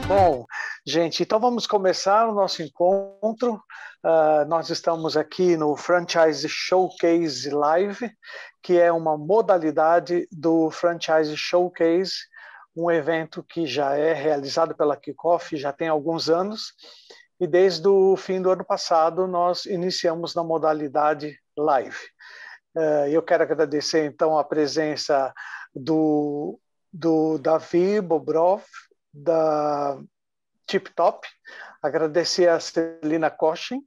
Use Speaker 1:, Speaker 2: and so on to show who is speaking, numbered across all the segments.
Speaker 1: Bom, gente, então vamos começar o nosso encontro. Nós estamos aqui no Franchise Showcase Live, que é uma modalidade do Franchise Showcase, um evento que já é realizado pela Kickoff, já tem alguns anos, e desde o fim do ano passado nós iniciamos na modalidade live. Eu quero agradecer então a presença do Davi Bobrov, da TipTop, agradecer a Celina Kochin,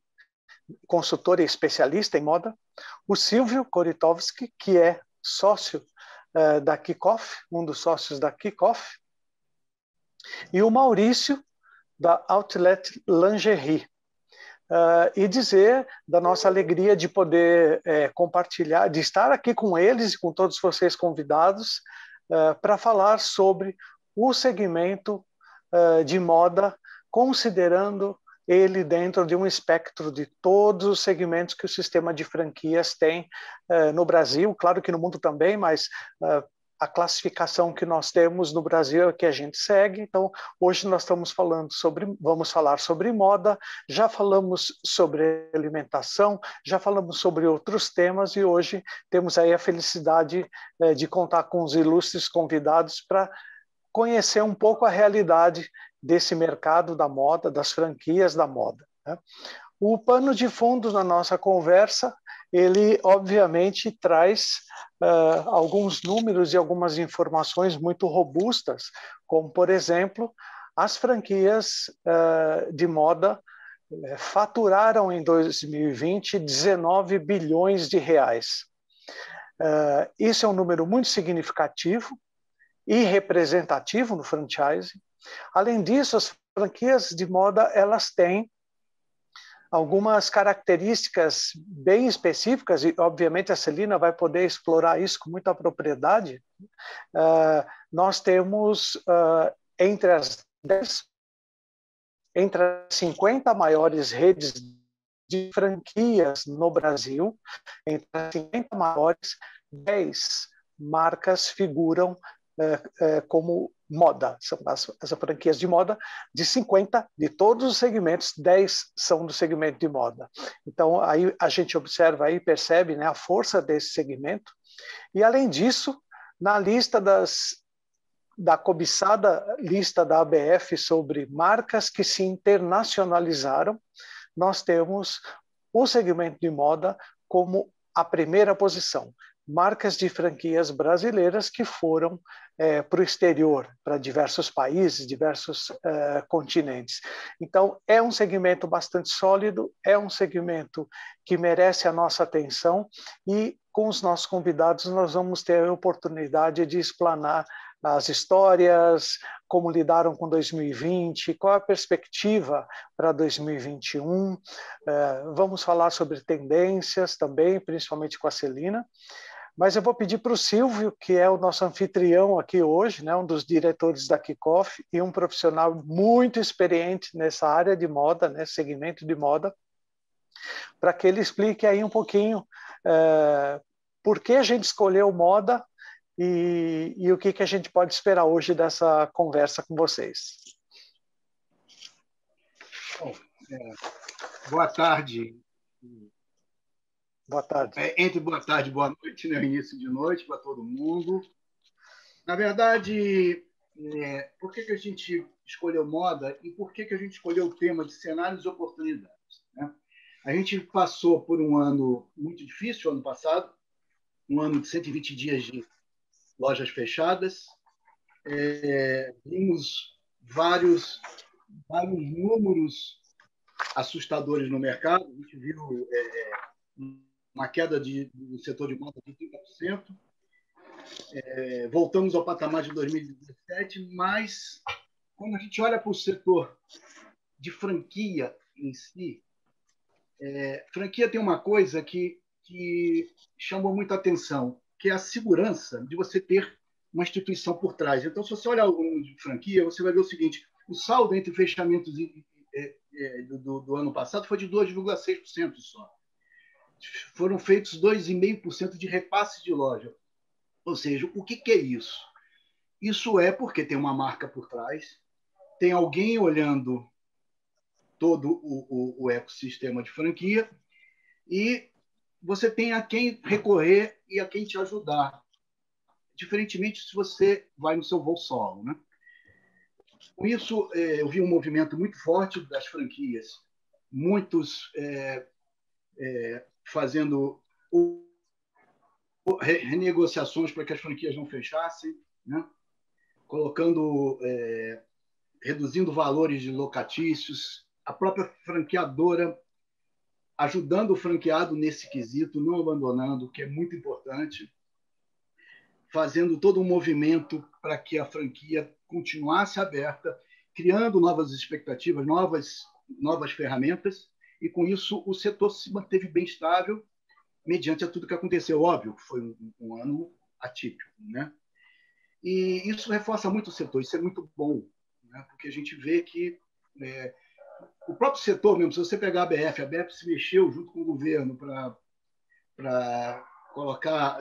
Speaker 1: consultora e especialista em moda, o Silvio Koritovski, que é sócio da Kickoff, um dos sócios da Kickoff, e o Maurício, da Outlet Lingerie. E dizer da nossa alegria de poder compartilhar, de estar aqui com eles e com todos vocês convidados para falar sobre o segmento de moda, considerando ele dentro de um espectro de todos os segmentos que o sistema de franquias tem no Brasil, claro que no mundo também, mas a classificação que nós temos no Brasil é que a gente segue. Então, hoje nós vamos falar sobre moda, já falamos sobre alimentação, já falamos sobre outros temas e hoje temos aí a felicidade de contar com os ilustres convidados para conhecer um pouco a realidade desse mercado da moda, das franquias da moda, né? O pano de fundo na nossa conversa, ele obviamente traz alguns números e algumas informações muito robustas, como, por exemplo, as franquias de moda faturaram em 2020 19 bilhões de reais. Isso é um número muito significativo e representativo no franchise. Além disso, as franquias de moda elas têm algumas características bem específicas e, obviamente, a Celina vai poder explorar isso com muita propriedade. Nós temos entre as 50 maiores redes de franquias no Brasil, entre as 50 maiores, 10 marcas figuram como moda, são as franquias de moda, de 50, de todos os segmentos, 10 são do segmento de moda. Então, aí a gente observa e percebe, né, a força desse segmento. E, além disso, na lista da cobiçada lista da ABF sobre marcas que se internacionalizaram, nós temos o segmento de moda como a primeira posição. Marcas de franquias brasileiras que foram para o exterior, para diversos países, diversos continentes. Então, é um segmento bastante sólido, é um segmento que merece a nossa atenção e, com os nossos convidados, nós vamos ter a oportunidade de explanar as histórias, como lidaram com 2020, qual a perspectiva para 2021. Vamos falar sobre tendências também, principalmente com a Celina. Mas eu vou pedir para o Silvio, que é o nosso anfitrião aqui hoje, né, um dos diretores da Kickoff e um profissional muito experiente nessa área de moda, né, segmento de moda, para que ele explique aí um pouquinho por que a gente escolheu moda e o que a gente pode esperar hoje dessa conversa com vocês.
Speaker 2: Bom, boa tarde.
Speaker 1: Boa tarde.
Speaker 2: Entre boa tarde e boa noite, né? Início de noite para todo mundo. Na verdade, por que a gente escolheu moda e por que a gente escolheu o tema de cenários e oportunidades, né? A gente passou por um ano muito difícil, ano passado, um ano de 120 dias de lojas fechadas. Vimos vários números assustadores no mercado. A gente viu uma queda do setor de moda de 30%. Voltamos ao patamar de 2017, mas quando a gente olha para o setor de franquia em si, franquia tem uma coisa que chamou muita atenção, que é a segurança de você ter uma instituição por trás. Então, se você olhar o número de franquia, você vai ver o seguinte: o saldo entre fechamentos do ano passado foi de 2,6% só. Foram feitos 2,5% de repasse de loja. Ou seja, o que é isso? Isso é porque tem uma marca por trás, tem alguém olhando todo o ecossistema de franquia e você tem a quem recorrer e a quem te ajudar, diferentemente se você vai no seu voo solo, né? Com isso, eu vi um movimento muito forte das franquias, muitos fazendo renegociações para que as franquias não fechassem, né? Colocando, reduzindo valores de locatícios, a própria franqueadora ajudando o franqueado nesse quesito, não abandonando, o que é muito importante, fazendo todo um movimento para que a franquia continuasse aberta, criando novas expectativas, novas ferramentas, e com isso o setor se manteve bem estável mediante a tudo que aconteceu. Óbvio que foi um ano atípico, né? E isso reforça muito o setor, isso é muito bom, né? Porque a gente vê que o próprio setor mesmo, se você pegar a BF se mexeu junto com o governo para colocar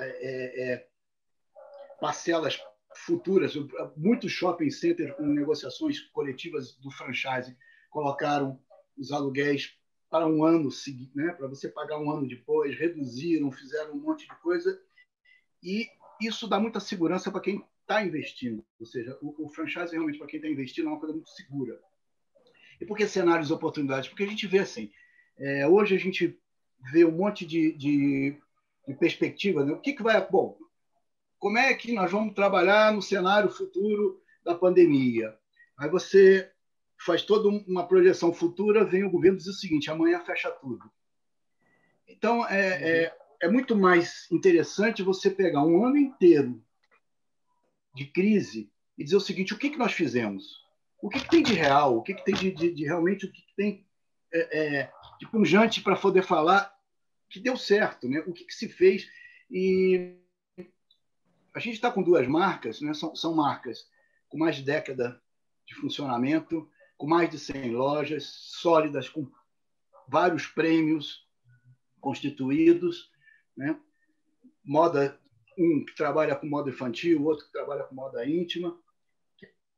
Speaker 2: parcelas futuras. Muitos shopping centers com negociações coletivas do franchise colocaram os aluguéis para um ano, né, para você pagar um ano depois, reduziram, fizeram um monte de coisa, e isso dá muita segurança para quem está investindo. Ou seja, o franchise realmente, para quem está investindo, é uma coisa muito segura. E por que cenários de oportunidades? Porque a gente vê assim, hoje a gente vê um monte de perspectiva, né? O que vai... Bom, como é que nós vamos trabalhar no cenário futuro da pandemia? Aí você faz toda uma projeção futura, vem o governo e diz o seguinte: amanhã fecha tudo. Então, é muito mais interessante você pegar um ano inteiro de crise e dizer o seguinte: o que nós fizemos? O que tem de real? O que tem de realmente, o que tem de pungente para poder falar que deu certo, né? O que se fez? E a gente está com duas marcas, né? São marcas com mais de década de funcionamento, com mais de 100 lojas, sólidas, com vários prêmios constituídos, né? Moda, um que trabalha com moda infantil, outro que trabalha com moda íntima,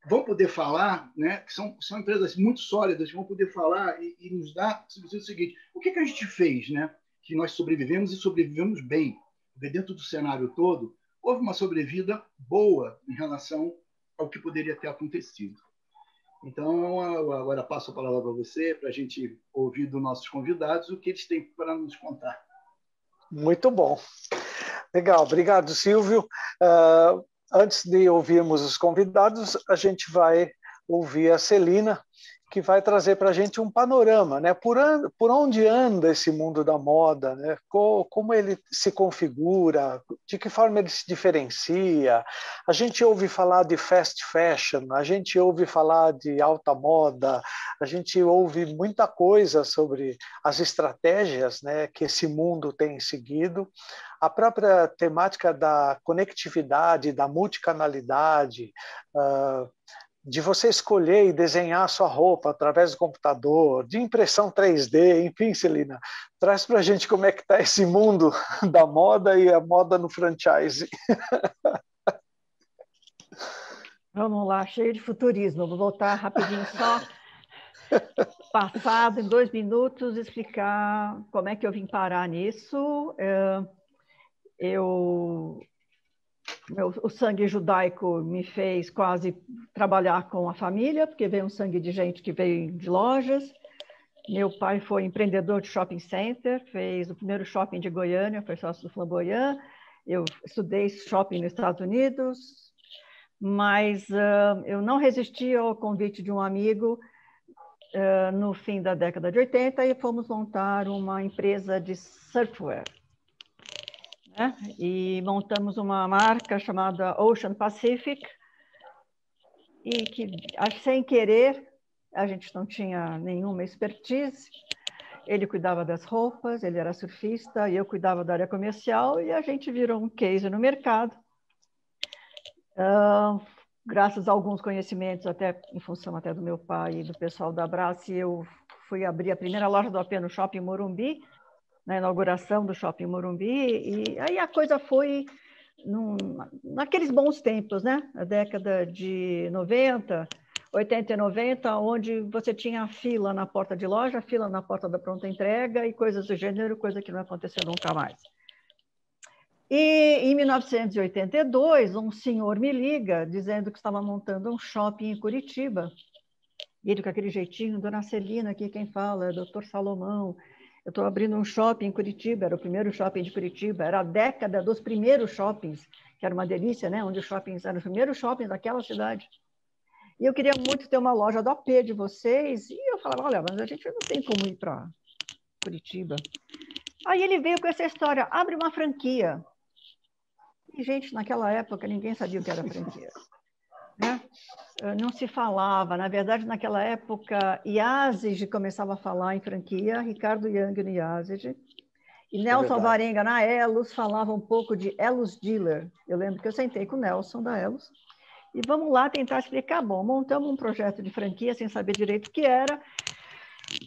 Speaker 2: vão poder falar, né? Que são empresas muito sólidas, vão poder falar e nos dar o seguinte: o que a gente fez, né? Que nós sobrevivemos e sobrevivemos bem, porque dentro do cenário todo houve uma sobrevida boa em relação ao que poderia ter acontecido. Então, agora passo a palavra para você, para a gente ouvir dos nossos convidados o que eles têm para nos contar.
Speaker 1: Muito bom. Legal, obrigado, Silvio. Antes de ouvirmos os convidados, a gente vai ouvir a Celina, que vai trazer para a gente um panorama, né? Por onde anda esse mundo da moda, né? Como ele se configura, de que forma ele se diferencia. A gente ouve falar de fast fashion, a gente ouve falar de alta moda, a gente ouve muita coisa sobre as estratégias, né, que esse mundo tem seguido. A própria temática da conectividade, da multicanalidade, de você escolher e desenhar a sua roupa através do computador, de impressão 3D, enfim, Celina, traz para a gente como é que está esse mundo da moda e a moda no franchise.
Speaker 3: Vamos lá, cheio de futurismo. Vou voltar rapidinho só, passado em 2 minutos, explicar como é que eu vim parar nisso. O sangue judaico me fez quase trabalhar com a família, porque veio um sangue de gente que veio de lojas. Meu pai foi empreendedor de shopping center, fez o primeiro shopping de Goiânia, foi sócio do Flamboyant. Eu estudei shopping nos Estados Unidos, mas eu não resisti ao convite de um amigo no fim da década de 80 e fomos montar uma empresa de surfwear. E montamos uma marca chamada Ocean Pacific, e que, sem querer, a gente não tinha nenhuma expertise. Ele cuidava das roupas, ele era surfista, e eu cuidava da área comercial, e a gente virou um case no mercado. Graças a alguns conhecimentos, até em função até do meu pai e do pessoal da Abrace, eu fui abrir a primeira loja do AP no Shopping Morumbi, na inauguração do Shopping Morumbi, e aí a coisa foi naqueles bons tempos, né? A década de 90, 80 e 90, onde você tinha fila na porta de loja, fila na porta da pronta entrega e coisas do gênero, coisa que não aconteceu nunca mais. E em 1982, um senhor me liga dizendo que estava montando um shopping em Curitiba. E ele com aquele jeitinho, dona Celina, aqui quem fala é doutor Salomão. Eu estou abrindo um shopping em Curitiba, era o primeiro shopping de Curitiba, era a década dos primeiros shoppings, que era uma delícia, né? Onde os shoppings eram os primeiros shoppings daquela cidade. E eu queria muito ter uma loja do AP de vocês. E eu falava, olha, mas a gente não tem como ir para Curitiba. Aí ele veio com essa história, abre uma franquia. E, gente, naquela época, ninguém sabia o que era franquia. Né? Não se falava. Na verdade, naquela época, Iasig começava a falar em franquia, Ricardo Young no Iasig. E Nelson Alvarenga, na Elos, falava um pouco de Elos Dealer. Eu lembro que eu sentei com o Nelson da Elos. E vamos lá tentar explicar. Bom, montamos um projeto de franquia sem saber direito o que era.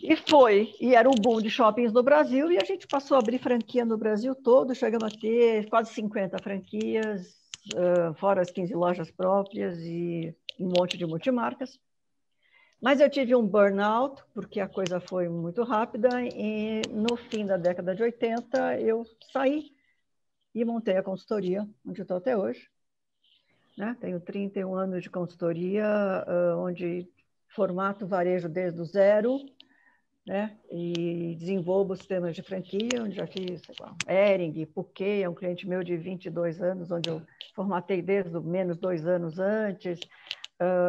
Speaker 3: E foi. E era um boom de shoppings no Brasil. E a gente passou a abrir franquia no Brasil todo. Chegamos a ter quase 50 franquias, fora as 15 lojas próprias e um monte de multimarcas. Mas eu tive um burnout, porque a coisa foi muito rápida. E no fim da década de 80, eu saí e montei a consultoria, onde eu estou até hoje. Né? Tenho 31 anos de consultoria, onde formato varejo desde o zero, né? E desenvolvo sistemas de franquia, onde já fiz, sei lá, Hering, Puquê, é um cliente meu de 22 anos, onde eu formatei desde menos 2 anos antes.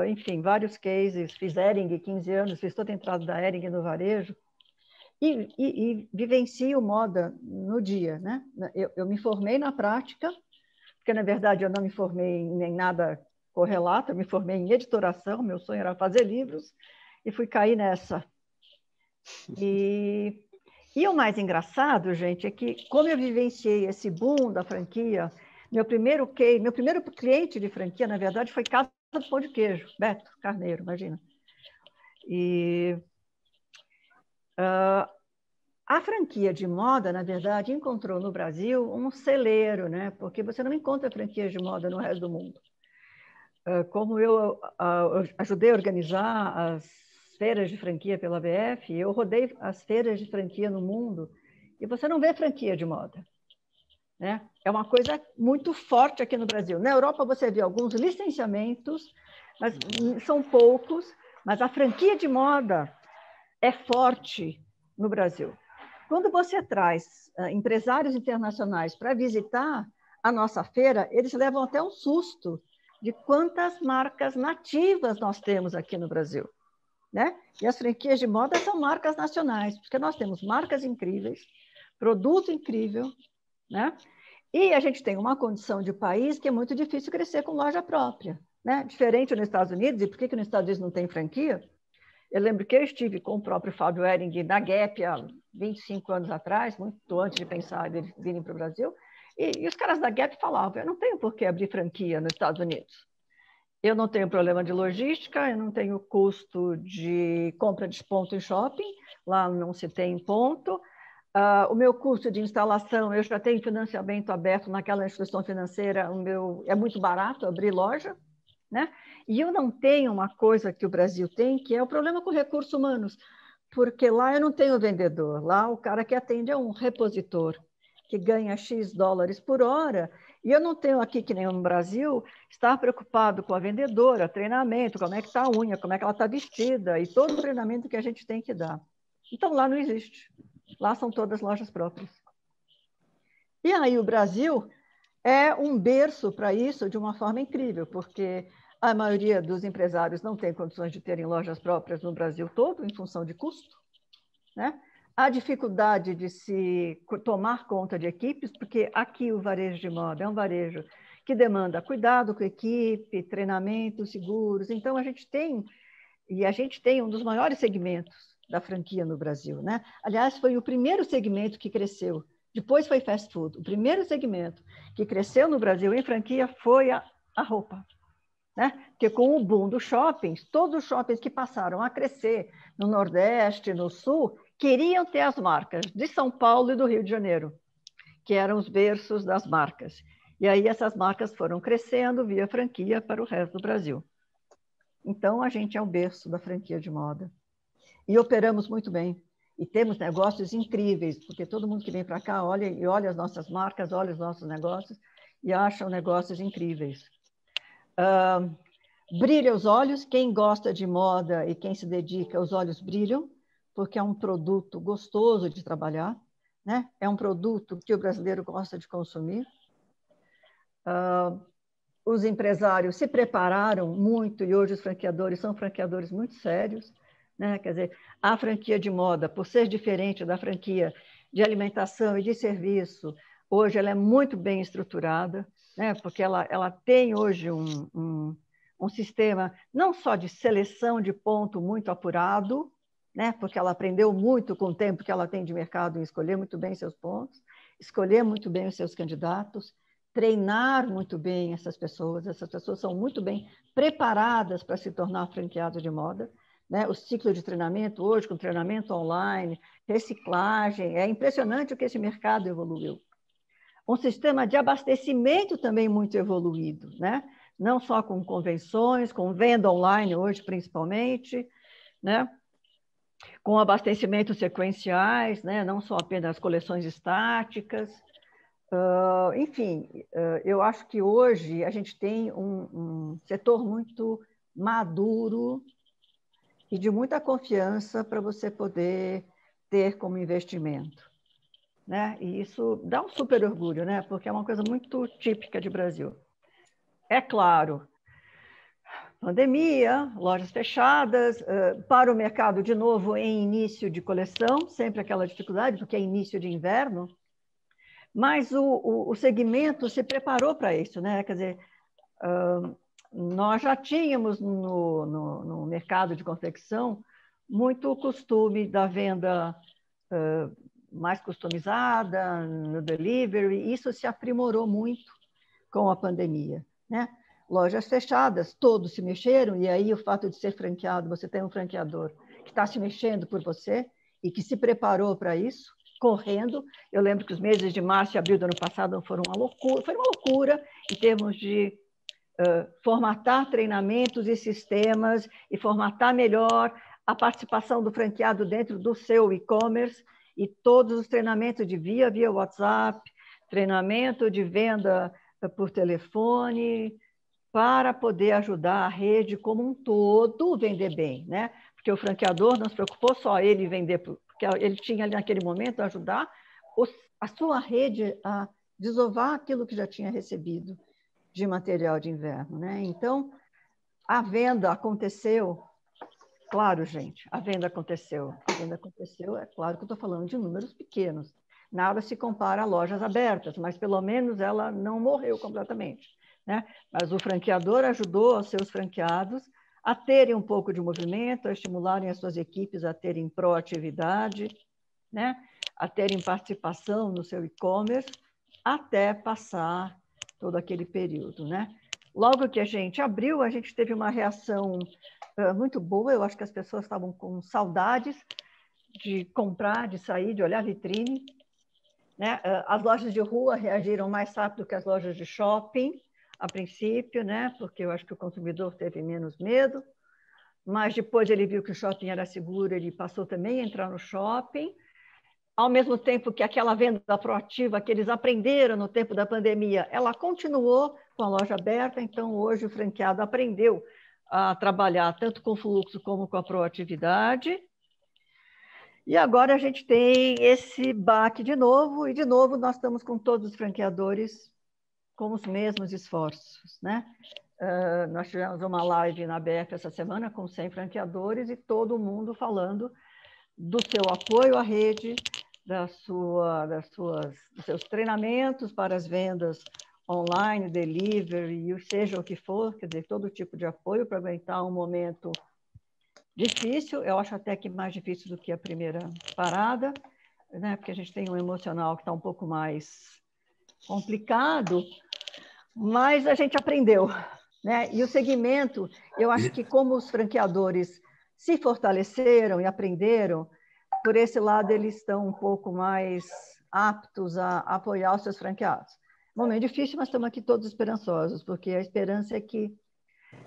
Speaker 3: Enfim, vários cases, fiz Hering 15 anos, fiz toda a entrada da Hering no varejo. E vivencio moda no dia. Né? Eu me formei na prática, porque, na verdade, eu não me formei em nada correlato, eu me formei em editoração, meu sonho era fazer livros, e fui cair nessa. E o mais engraçado, gente, é que, como eu vivenciei esse boom da franquia, meu primeiro cliente de franquia, na verdade, foi Casa do Pão de Queijo, Beto Carneiro, imagina. E a franquia de moda, na verdade, encontrou no Brasil um celeiro, né? Porque você não encontra franquias de moda no resto do mundo. Como eu ajudei a organizar as feiras de franquia pela BF, eu rodei as feiras de franquia no mundo e você não vê franquia de moda. Né? É uma coisa muito forte aqui no Brasil. Na Europa você vê alguns licenciamentos, mas são poucos, mas a franquia de moda é forte no Brasil. Quando você traz empresários internacionais para visitar a nossa feira, eles levam até um susto de quantas marcas nativas nós temos aqui no Brasil. Né? E as franquias de moda são marcas nacionais, porque nós temos marcas incríveis, produto incrível, né? E a gente tem uma condição de país que é muito difícil crescer com loja própria. Né? Diferente nos Estados Unidos, e por que nos Estados Unidos não tem franquia? Eu lembro que eu estive com o próprio Fábio Hering na Gap há 25 anos atrás, muito antes de pensar eles virem para o Brasil, e os caras da Gap falavam, eu não tenho por que abrir franquia nos Estados Unidos. Eu não tenho problema de logística, eu não tenho custo de compra de ponto em shopping, lá não se tem ponto. O meu custo de instalação, eu já tenho financiamento aberto naquela instituição financeira, é muito barato abrir loja. Né? E eu não tenho uma coisa que o Brasil tem, que é o problema com recursos humanos, porque lá eu não tenho vendedor, lá o cara que atende é um repositor, que ganha X dólares por hora, e eu não tenho aqui, que nem no Brasil, estar preocupado com a vendedora, treinamento, como é que está a unha, como é que ela está vestida, e todo o treinamento que a gente tem que dar. Então, lá não existe. Lá são todas lojas próprias. E aí o Brasil é um berço para isso de uma forma incrível, porque a maioria dos empresários não tem condições de terem lojas próprias no Brasil todo, em função de custo. Né? A dificuldade de se tomar conta de equipes, porque aqui o varejo de moda é um varejo que demanda cuidado com a equipe, treinamento, seguros. Então, a gente tem um dos maiores segmentos da franquia no Brasil. Né? Aliás, foi o primeiro segmento que cresceu. Depois foi fast food. O primeiro segmento que cresceu no Brasil em franquia foi a roupa. Né? Porque com o boom dos shoppings, todos os shoppings que passaram a crescer no Nordeste, no Sul, queriam ter as marcas de São Paulo e do Rio de Janeiro, que eram os berços das marcas. E aí essas marcas foram crescendo via franquia para o resto do Brasil. Então, a gente é o berço da franquia de moda. E operamos muito bem. E temos negócios incríveis, porque todo mundo que vem para cá olha as nossas marcas, olha os nossos negócios e acham negócios incríveis. Brilha os olhos, quem gosta de moda e quem se dedica, os olhos brilham, porque é um produto gostoso de trabalhar, né? É um produto que o brasileiro gosta de consumir. Os empresários se prepararam muito e hoje os franqueadores são franqueadores muito sérios, né? Quer dizer, a franquia de moda, por ser diferente da franquia de alimentação e de serviço, hoje ela é muito bem estruturada, né? Porque ela tem hoje um sistema não só de seleção de ponto muito apurado, né? Porque ela aprendeu muito com o tempo que ela tem de mercado em escolher muito bem seus pontos, escolher muito bem os seus candidatos, treinar muito bem essas pessoas são muito bem preparadas para se tornar franqueadas de moda, né? O ciclo de treinamento hoje, com treinamento online, reciclagem, é impressionante o que esse mercado evoluiu. Um sistema de abastecimento também muito evoluído, né? Não só com convenções, com venda online hoje principalmente, né? Com abastecimentos sequenciais, né? Não só apenas coleções estáticas. Enfim, eu acho que hoje a gente tem um setor muito maduro e de muita confiança para você poder ter como investimento, né? E isso dá um super orgulho, né? Porque é uma coisa muito típica de Brasil. É claro, pandemia, lojas fechadas, para o mercado, de novo, em início de coleção, sempre aquela dificuldade, porque é início de inverno, mas o segmento se preparou para isso, né? Quer dizer, nós já tínhamos no mercado de confecção muito costume da venda mais customizada, no delivery, isso se aprimorou muito com a pandemia, né? Lojas fechadas, todos se mexeram, e aí o fato de ser franqueado, você tem um franqueador que está se mexendo por você e que se preparou para isso, correndo. Eu lembro que os meses de março e abril do ano passado foram uma loucura em termos de formatar treinamentos e sistemas e formatar melhor a participação do franqueado dentro do seu e-commerce e todos os treinamentos de via WhatsApp, treinamento de venda por telefone, para poder ajudar a rede como um todo a vender bem, né? Porque o franqueador não se preocupou só ele vender, porque ele tinha ali naquele momento ajudar a sua rede a desovar aquilo que já tinha recebido de material de inverno, né? Então, a venda aconteceu, claro, gente, a venda aconteceu, é claro que eu estou falando de números pequenos, nada se compara a lojas abertas, mas pelo menos ela não morreu completamente, né? Mas o franqueador ajudou os seus franqueados a terem um pouco de movimento, a estimularem as suas equipes a terem proatividade, né? A terem participação no seu e-commerce, até passar todo aquele período, né? Logo que a gente abriu, a gente teve uma reação muito boa. Eu acho que as pessoas estavam com saudades de comprar, de sair, de olhar a vitrine, né? As lojas de rua reagiram mais rápido que as lojas de shopping, a princípio, né? Porque eu acho que o consumidor teve menos medo, mas depois ele viu que o shopping era seguro, ele passou também a entrar no shopping. Ao mesmo tempo que aquela venda proativa que eles aprenderam no tempo da pandemia, ela continuou com a loja aberta, então hoje o franqueado aprendeu a trabalhar tanto com fluxo como com a proatividade. E agora a gente tem esse baque de novo, e de novo nós estamos com todos os franqueadores com os mesmos esforços, né? Nós tivemos uma live na BF essa semana com 100 franqueadores e todo mundo falando do seu apoio à rede, dos seus treinamentos para as vendas online, delivery, seja o que for, quer dizer, todo tipo de apoio para aguentar um momento difícil. Eu acho até que mais difícil do que a primeira parada, né? Porque a gente tem um emocional que está um pouco mais complicado, mas a gente aprendeu, né? E o segmento, eu acho que como os franqueadores se fortaleceram e aprenderam, por esse lado, eles estão um pouco mais aptos a apoiar os seus franqueados. Momento difícil, mas estamos aqui todos esperançosos, porque a esperança é que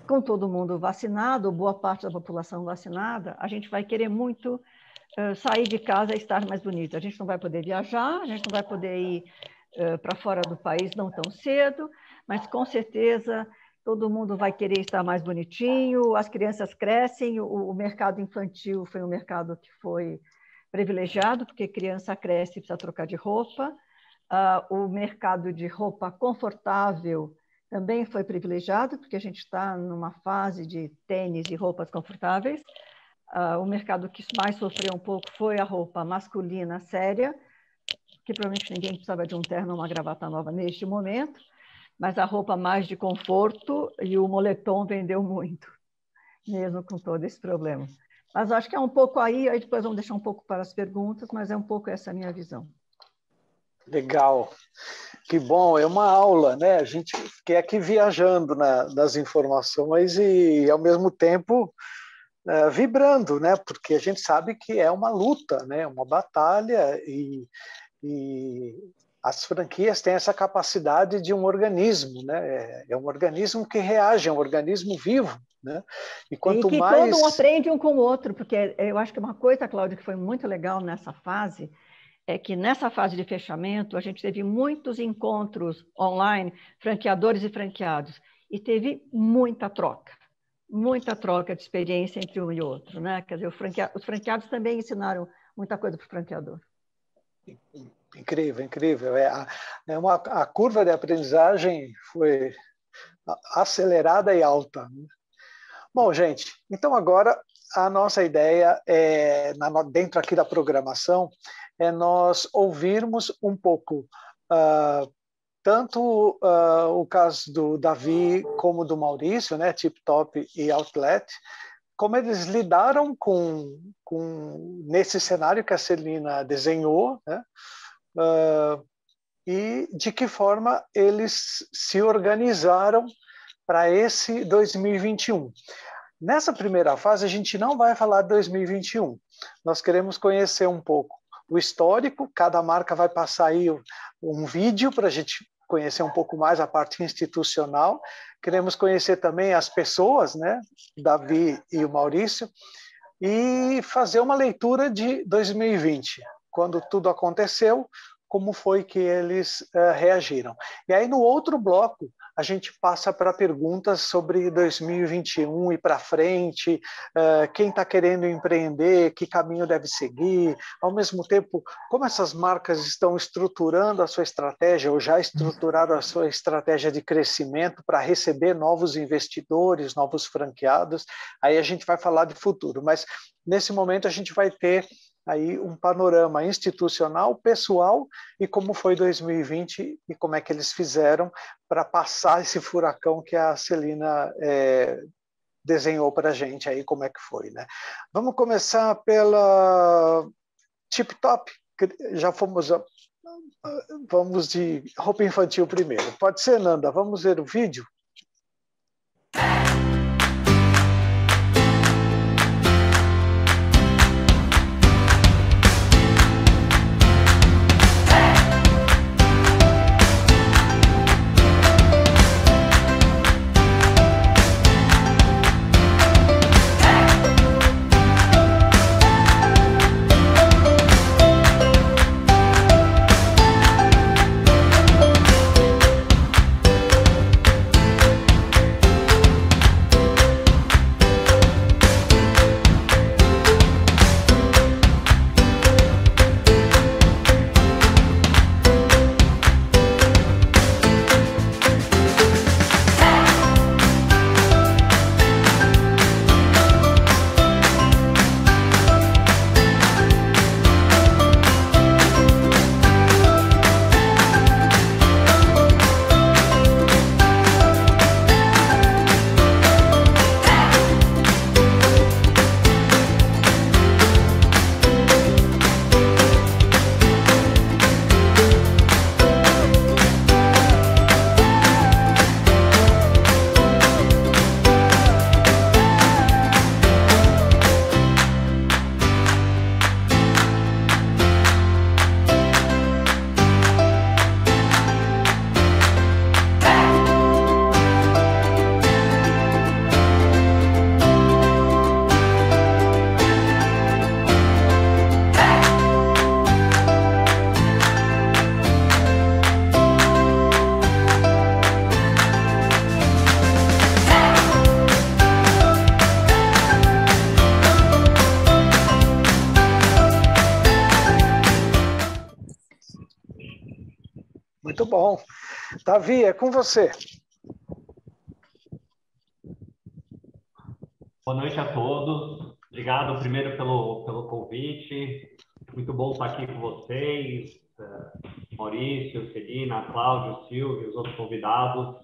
Speaker 3: com todo mundo vacinado, boa parte da população vacinada, a gente vai querer muito sair de casa e estar mais bonito. A gente não vai poder viajar, a gente não vai poder ir para fora do país não tão cedo, mas com certeza todo mundo vai querer estar mais bonitinho, as crianças crescem, o mercado infantil foi um mercado que foi privilegiado, porque criança cresce e precisa trocar de roupa. O mercado de roupa confortável também foi privilegiado, porque a gente está numa fase de tênis e roupas confortáveis. O mercado que mais sofreu um pouco foi a roupa masculina séria, que provavelmente ninguém precisava de um terno ou uma gravata nova neste momento, mas a roupa mais de conforto e o moletom vendeu muito, mesmo com todo esse problema. Mas acho que é um pouco aí depois vamos deixar um pouco para as perguntas, mas é um pouco essa a minha visão.
Speaker 1: Legal, que bom, é uma aula, né? A gente fica aqui viajando nas informações e, ao mesmo tempo, vibrando, né? Porque a gente sabe que é uma luta, né? Uma batalha e as franquias têm essa capacidade de um organismo, né? É um organismo que reage, é um organismo vivo, né? E quanto
Speaker 3: que
Speaker 1: mais...
Speaker 3: todo um aprende um com o outro, porque eu acho que uma coisa, Cláudia, que foi muito legal nessa fase, é que nessa fase de fechamento a gente teve muitos encontros online, franqueadores e franqueados, e teve muita troca de experiência entre um e outro, né? Quer dizer, os franqueados também ensinaram muita coisa para o franqueador.
Speaker 1: Incrível, incrível. A curva de aprendizagem foi acelerada e alta. Bom, gente, então agora a nossa ideia, dentro aqui da programação, é nós ouvirmos um pouco tanto o caso do Davi como do Maurício, né, Tip Top e Outlet, como eles lidaram nesse cenário que a Celina desenhou, né, e de que forma eles se organizaram para esse 2021. Nessa primeira fase, a gente não vai falar de 2021. Nós queremos conhecer um pouco o histórico, cada marca vai passar aí um vídeo para a gente conhecer um pouco mais a parte institucional. Queremos conhecer também as pessoas, né, Davi e o Maurício, e fazer uma leitura de 2020, quando tudo aconteceu, como foi que eles reagiram. E aí, no outro bloco, a gente passa para perguntas sobre 2021 e para frente, quem está querendo empreender, que caminho deve seguir, ao mesmo tempo, como essas marcas estão estruturando a sua estratégia ou já estruturaram a sua estratégia de crescimento para receber novos investidores, novos franqueados. Aí a gente vai falar de futuro, mas nesse momento a gente vai ter aí um panorama institucional, pessoal, e como foi 2020 e como é que eles fizeram para passar esse furacão que a Celina desenhou para a gente, aí como é que foi, né? Vamos começar pela Tip Top, que já vamos de roupa infantil primeiro. Pode ser, Nanda? Vamos ver o vídeo? bom. Davi, é com você.
Speaker 4: Boa noite a todos. Obrigado primeiro pelo convite. Muito bom estar aqui com vocês, Maurício, Celina, Cláudio, Silvio, os outros convidados.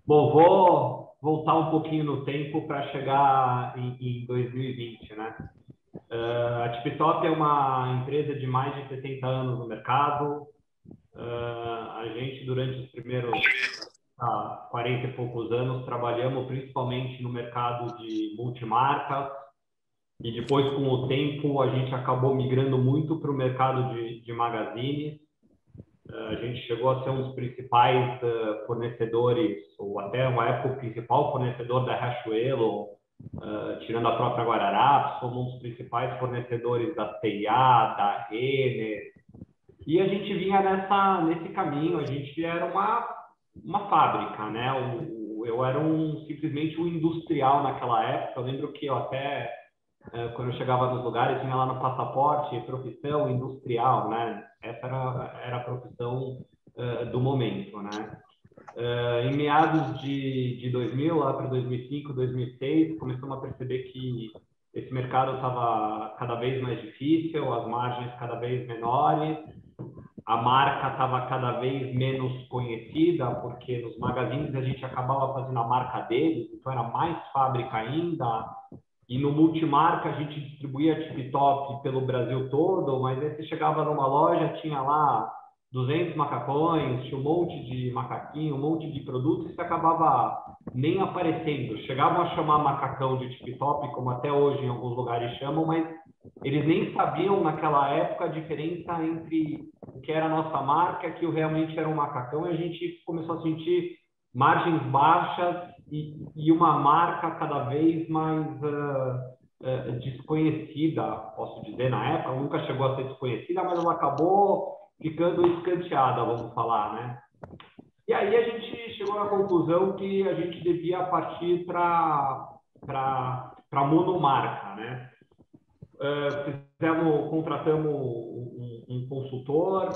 Speaker 4: Bom, vou voltar um pouquinho no tempo para chegar em 2020, né? A TipTop é uma empresa de mais de 70 anos no mercado. A gente, durante os primeiros 40 e poucos anos, trabalhamos principalmente no mercado de multimarcas e depois, com o tempo, a gente acabou migrando muito para o mercado de magazines. A gente chegou a ser um dos principais fornecedores, ou até uma época o principal fornecedor da Riachuelo, tirando a própria Guararapes, somos um dos principais fornecedores da C&A, da Renner. E a gente vinha nesse caminho, a gente era uma fábrica, né? Eu era simplesmente um industrial naquela época. Eu lembro que eu até, quando eu chegava nos lugares, tinha lá no passaporte profissão industrial, né? Essa era a profissão do momento, né? Em meados de 2000, lá para 2005, 2006, começamos a perceber que esse mercado estava cada vez mais difícil, as margens cada vez menores, a marca estava cada vez menos conhecida, porque nos magazines a gente acabava fazendo a marca deles, então era mais fábrica ainda. E no multimarca a gente distribuía a TipTop pelo Brasil todo, mas aí você chegava numa loja, tinha lá 200 macacões, tinha um monte de macaquinho, um monte de produtos, e você acabava nem aparecendo. Chegavam a chamar macacão de TipTop, como até hoje em alguns lugares chamam, mas eles nem sabiam naquela época a diferença entre o que era a nossa marca e o que realmente era um macacão, e a gente começou a sentir margens baixas e uma marca cada vez mais desconhecida, posso dizer, na época. Nunca chegou a ser desconhecida, mas ela acabou ficando escanteada, vamos falar, né? E aí a gente chegou à conclusão que a gente devia partir para monomarca, né? Contratamos um consultor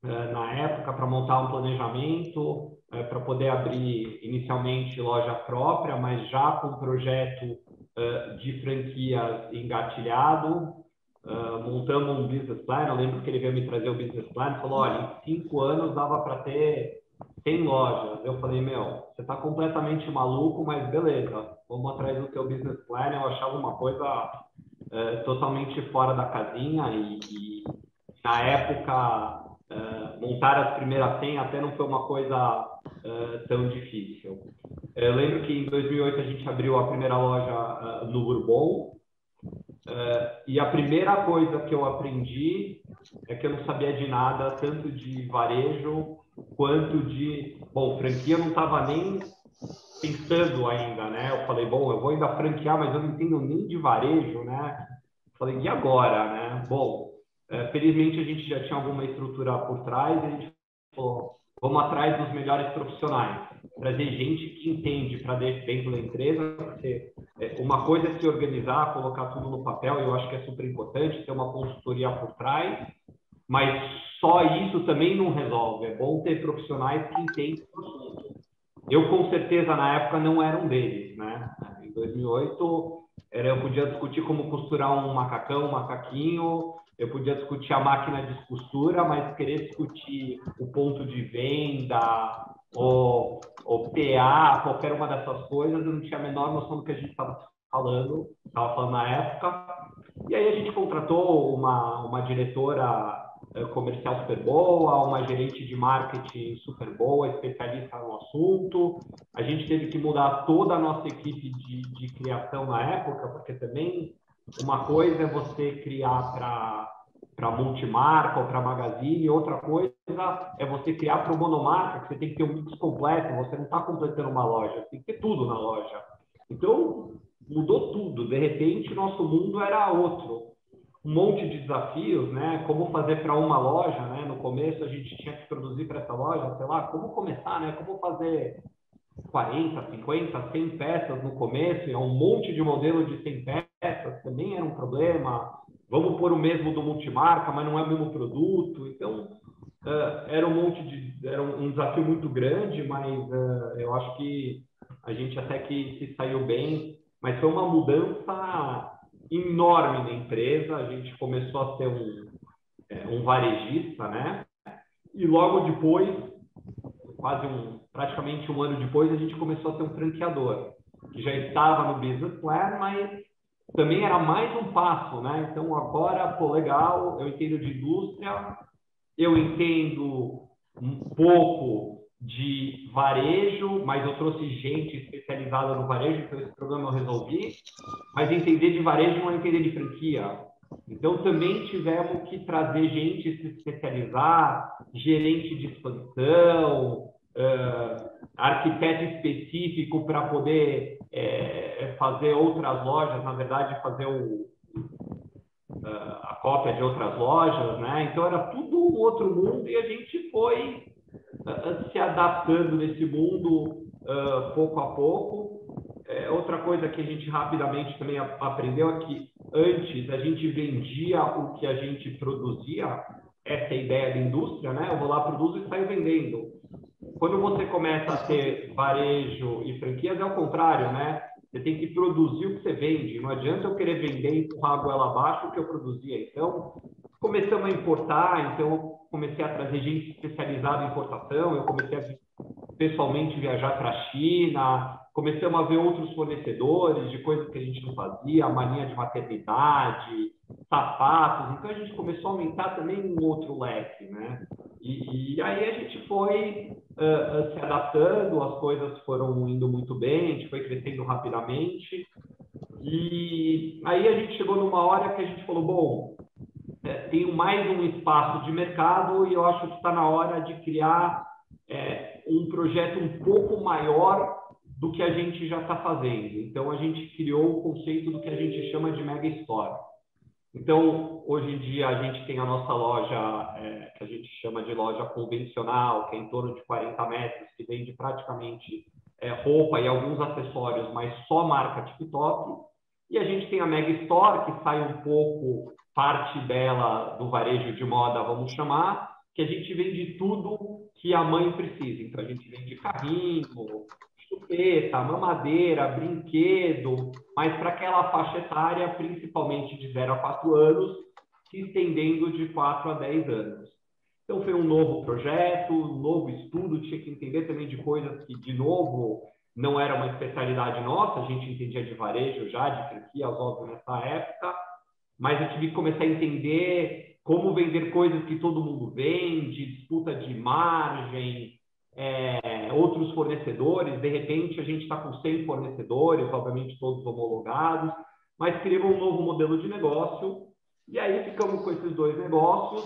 Speaker 4: na época para montar um planejamento para poder abrir inicialmente loja própria, mas já com um projeto de franquias engatilhado. Montamos um business plan. Eu lembro que ele veio me trazer o business plan e falou: olha, em 5 anos dava para ter 100 lojas. Eu falei: meu, você está completamente maluco, mas beleza, vamos atrás do teu business plan. Eu achava uma coisa totalmente fora da casinha e na época montar as primeiras 100 até não foi uma coisa tão difícil. Eu lembro que em 2008 a gente abriu a primeira loja no Bourbon, e a primeira coisa que eu aprendi é que eu não sabia de nada, tanto de varejo quanto de... Bom, franquia eu não estava nem pensando ainda, né? Eu falei, bom, eu vou ainda franquear, mas eu não entendo nem de varejo, né? Falei, e agora, né? Bom, felizmente a gente já tinha alguma estrutura por trás, e a gente falou, vamos atrás dos melhores profissionais, trazer gente que entende para dentro da empresa, porque uma coisa é se organizar, colocar tudo no papel, e eu acho que é super importante ter uma consultoria por trás, mas só isso também não resolve. É bom ter profissionais que entendem o assunto. Eu, com certeza, na época, não era um deles, né? Em 2008, eu podia discutir como costurar um macacão, um macaquinho, eu podia discutir a máquina de costura, mas querer discutir o ponto de venda, ou PA, qualquer uma dessas coisas, eu não tinha a menor noção do que a gente estava falando na época. E aí a gente contratou uma diretora comercial super boa, uma gerente de marketing super boa, especialista no assunto. A gente teve que mudar toda a nossa equipe de criação na época, porque também uma coisa é você criar para multimarca ou para magazine, outra coisa é você criar para o monomarca, que você tem que ter um mix completo, você não está completando uma loja, tem que ter tudo na loja. Então, mudou tudo. De repente, o nosso mundo era outro. Um monte de desafios, né? Como fazer para uma loja, né? No começo a gente tinha que produzir para essa loja, sei lá, como começar, né? Como fazer 40, 50, 100 peças no começo, e um monte de modelo de 100 peças também era um problema. Vamos pôr o mesmo do multimarca, mas não é o mesmo produto. Então, era um desafio muito grande, mas eu acho que a gente até que se saiu bem, mas foi uma mudança enorme na empresa. A gente começou a ser um varejista, né? E logo depois, praticamente um ano depois, a gente começou a ter um franqueador, que já estava no business plan, mas também era mais um passo, né? Então agora, pô, legal, eu entendo de indústria, eu entendo um pouco de varejo, mas eu trouxe gente especializada no varejo, então esse problema eu resolvi. Mas entender de varejo não é entender de franquia. Então também tivemos que trazer gente se especializar, gerente de expansão, arquiteto específico para poder fazer outras lojas, na verdade fazer a cópia de outras lojas, né? Então era tudo um outro mundo e a gente foi se adaptando nesse mundo pouco a pouco. Outra coisa que a gente rapidamente também aprendeu é que antes a gente vendia o que a gente produzia, essa é a ideia da indústria, né? Eu vou lá, produzo e saio vendendo. Quando você começa a ter varejo e franquias, é o contrário, né? Você tem que produzir o que você vende. Não adianta eu querer vender e empurrar a goela abaixo o que eu produzia. Então, começamos a importar. Então, eu comecei a trazer gente especializada em importação. Eu comecei a pessoalmente viajar para a China. Começamos a ver outros fornecedores de coisas que a gente não fazia, malinha de maternidade, sapatos. Então, a gente começou a aumentar também um outro leque, né? E aí a gente foi se adaptando, as coisas foram indo muito bem, a gente foi crescendo rapidamente. E aí a gente chegou numa hora que a gente falou, bom, tenho mais um espaço de mercado e eu acho que está na hora de criar um projeto um pouco maior do que a gente já está fazendo. Então, a gente criou o conceito do que a gente chama de Mega Store. Então, hoje em dia, a gente tem a nossa loja, que a gente chama de loja convencional, que é em torno de 40 metros, que vende praticamente roupa e alguns acessórios, mas só marca TikTok. E a gente tem a Mega Store, que sai um pouco, parte dela do varejo de moda, vamos chamar, que a gente vende tudo que a mãe precisa. Então, a gente vende carrinho, chupeta, mamadeira, brinquedo, mas para aquela faixa etária, principalmente de 0 a 4 anos, se estendendo de 4 a 10 anos. Então, foi um novo projeto, um novo estudo, tinha que entender também de coisas que, de novo, não era uma especialidade nossa, a gente entendia de varejo já, de franquia, óbvio, nessa época, mas eu tive que começar a entender como vender coisas que todo mundo vende, disputa de margem, outros fornecedores. De repente, a gente está com 100 fornecedores, obviamente todos homologados, mas criamos um novo modelo de negócio e aí ficamos com esses dois negócios,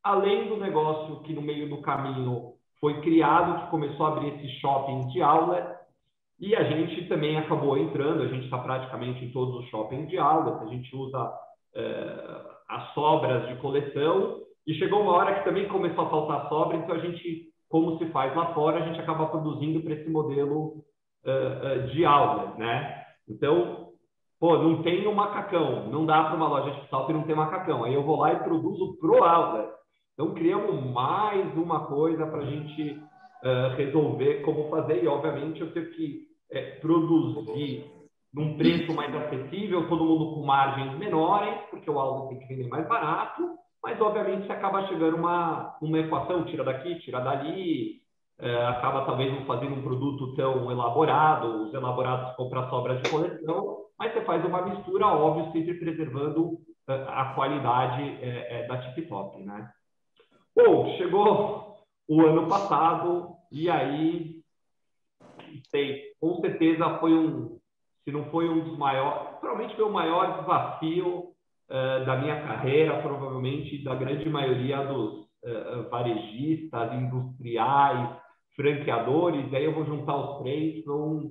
Speaker 4: além do negócio que no meio do caminho foi criado, que começou a abrir esses shoppings de outlet, e a gente também acabou entrando, a gente está praticamente em todos os shoppings de outlet, a gente usa as sobras de coleção, e chegou uma hora que também começou a faltar sobra, então a gente, como se faz lá fora, a gente acaba produzindo para esse modelo de outlet, né? Então, pô, não tem um macacão, não dá para uma loja digital que não tem macacão, aí eu vou lá e produzo pro outlet. Então, criamos mais uma coisa para a gente resolver como fazer, e obviamente eu tenho que produzir num preço mais acessível, todo mundo com margens menores, porque o outlet tem que vender mais barato, mas obviamente você acaba chegando uma equação, tira daqui, tira dali, acaba talvez não fazendo um produto tão elaborado, os elaborados compram sobras de coleção, mas você faz uma mistura, óbvio, sempre preservando a qualidade da TikTok, né? Bom, chegou o ano passado e aí, com certeza foi se não foi um dos maiores, provavelmente foi o maior desafio da minha carreira, provavelmente da grande maioria dos varejistas, industriais, franqueadores. Aí eu vou juntar os três, então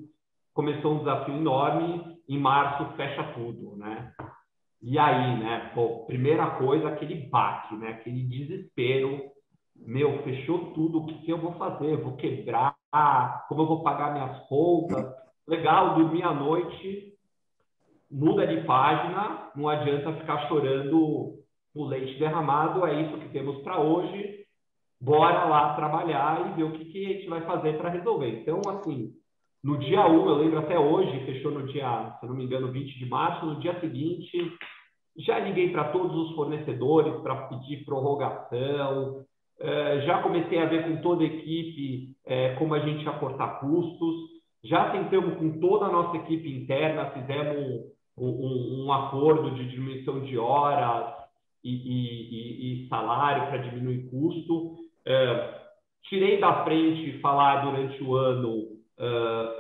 Speaker 4: começou um desafio enorme. Em março fecha tudo, né? E aí, né? Pô, primeira coisa, aquele baque, né? Aquele desespero. Meu, fechou tudo. O que eu vou fazer? Eu vou quebrar? Como eu vou pagar minhas contas? Legal, dormir à noite, muda de página, não adianta ficar chorando o leite derramado, é isso que temos para hoje. bora lá trabalhar e ver o que a gente vai fazer para resolver. Então, assim, no dia 1, eu lembro até hoje, fechou no dia, se eu não me engano, 20 de março, no dia seguinte, já liguei para todos os fornecedores para pedir prorrogação, já comecei a ver com toda a equipe como a gente ia cortar custos, já tentamos com toda a nossa equipe interna, fizemos um acordo de diminuição de horas e salário para diminuir custo. Tirei da frente falar durante o ano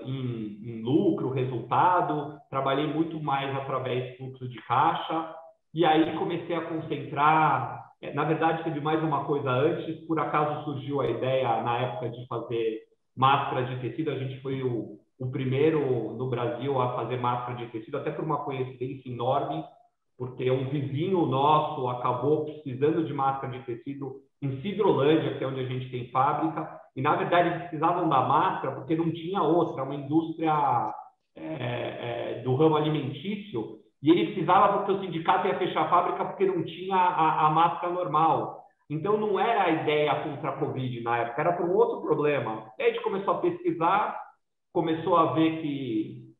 Speaker 4: em lucro, resultado, trabalhei muito mais através do fluxo de caixa, e aí comecei a concentrar. Na verdade, teve mais uma coisa antes, por acaso surgiu a ideia na época de fazer máscara de tecido. A gente foi o primeiro no Brasil a fazer máscara de tecido, até por uma coincidência enorme, porque um vizinho nosso acabou precisando de máscara de tecido em Sidrolândia, que é onde a gente tem fábrica, e na verdade eles precisavam da máscara porque não tinha outra, uma indústria do ramo alimentício, e ele precisava porque o sindicato ia fechar a fábrica porque não tinha a máscara normal. Então não era a ideia contra a Covid na época, era para um outro problema. Aí a gente começou a pesquisar, começou a ver que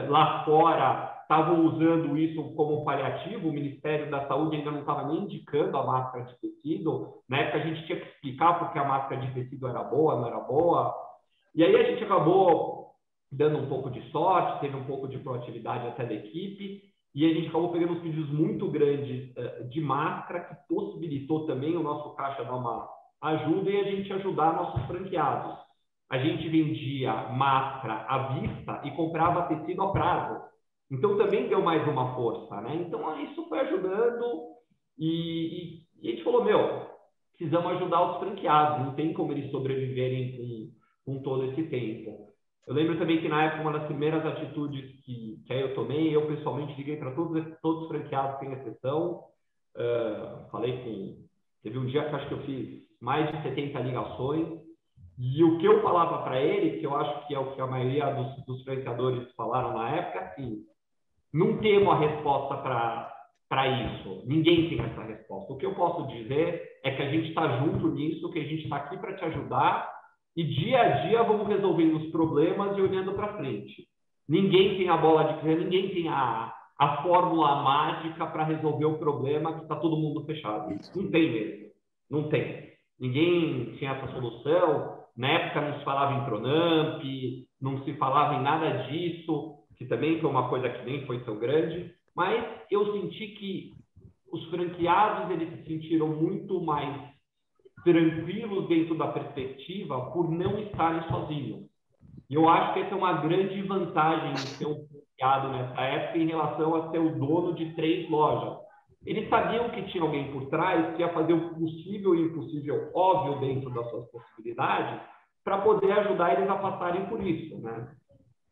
Speaker 4: lá fora estavam usando isso como paliativo, o Ministério da Saúde ainda não estava nem indicando a máscara de tecido. Na época a gente tinha que explicar porque a máscara de tecido era boa, não era boa. E aí a gente acabou dando um pouco de sorte, teve um pouco de proatividade até da equipe, e a gente acabou pegando uns pedidos muito grandes de máscara, que possibilitou também o nosso caixa dar uma ajuda e a gente ajudar nossos franqueados. A gente vendia máscara à vista e comprava tecido a prazo. Então, também deu mais uma força, né? Então, isso foi ajudando e a gente falou, precisamos ajudar os franqueados, não tem como eles sobreviverem com todo esse tempo. Eu lembro também que, na época, uma das primeiras atitudes que aí eu tomei, eu pessoalmente liguei para todos os franqueados, sem exceção. Teve um dia que acho que eu fiz mais de 70 ligações, e o que eu falava para ele, que eu acho que é o que a maioria dos franqueadores falaram na época, assim, não temos a resposta para isso. Ninguém tem essa resposta. O que eu posso dizer é que a gente está junto nisso, que a gente está aqui para te ajudar e dia a dia vamos resolvendo os problemas e olhando para frente. Ninguém tem a bola de cristal, ninguém tem a fórmula mágica para resolver o problema que está todo mundo fechado. Não tem mesmo. Não tem. Ninguém tinha essa solução. Na época não se falava em Pronamp, não se falava em nada disso, que também foi uma coisa que nem foi tão grande, mas eu senti que os franqueados eles se sentiram muito mais tranquilos dentro da perspectiva por não estarem sozinhos. E eu acho que essa é uma grande vantagem de ser um franqueado nessa época em relação a ser o dono de 3 lojas. Eles sabiam que tinha alguém por trás que ia fazer o possível e o impossível, óbvio, dentro das suas possibilidades, para poder ajudar eles a passarem por isso, né?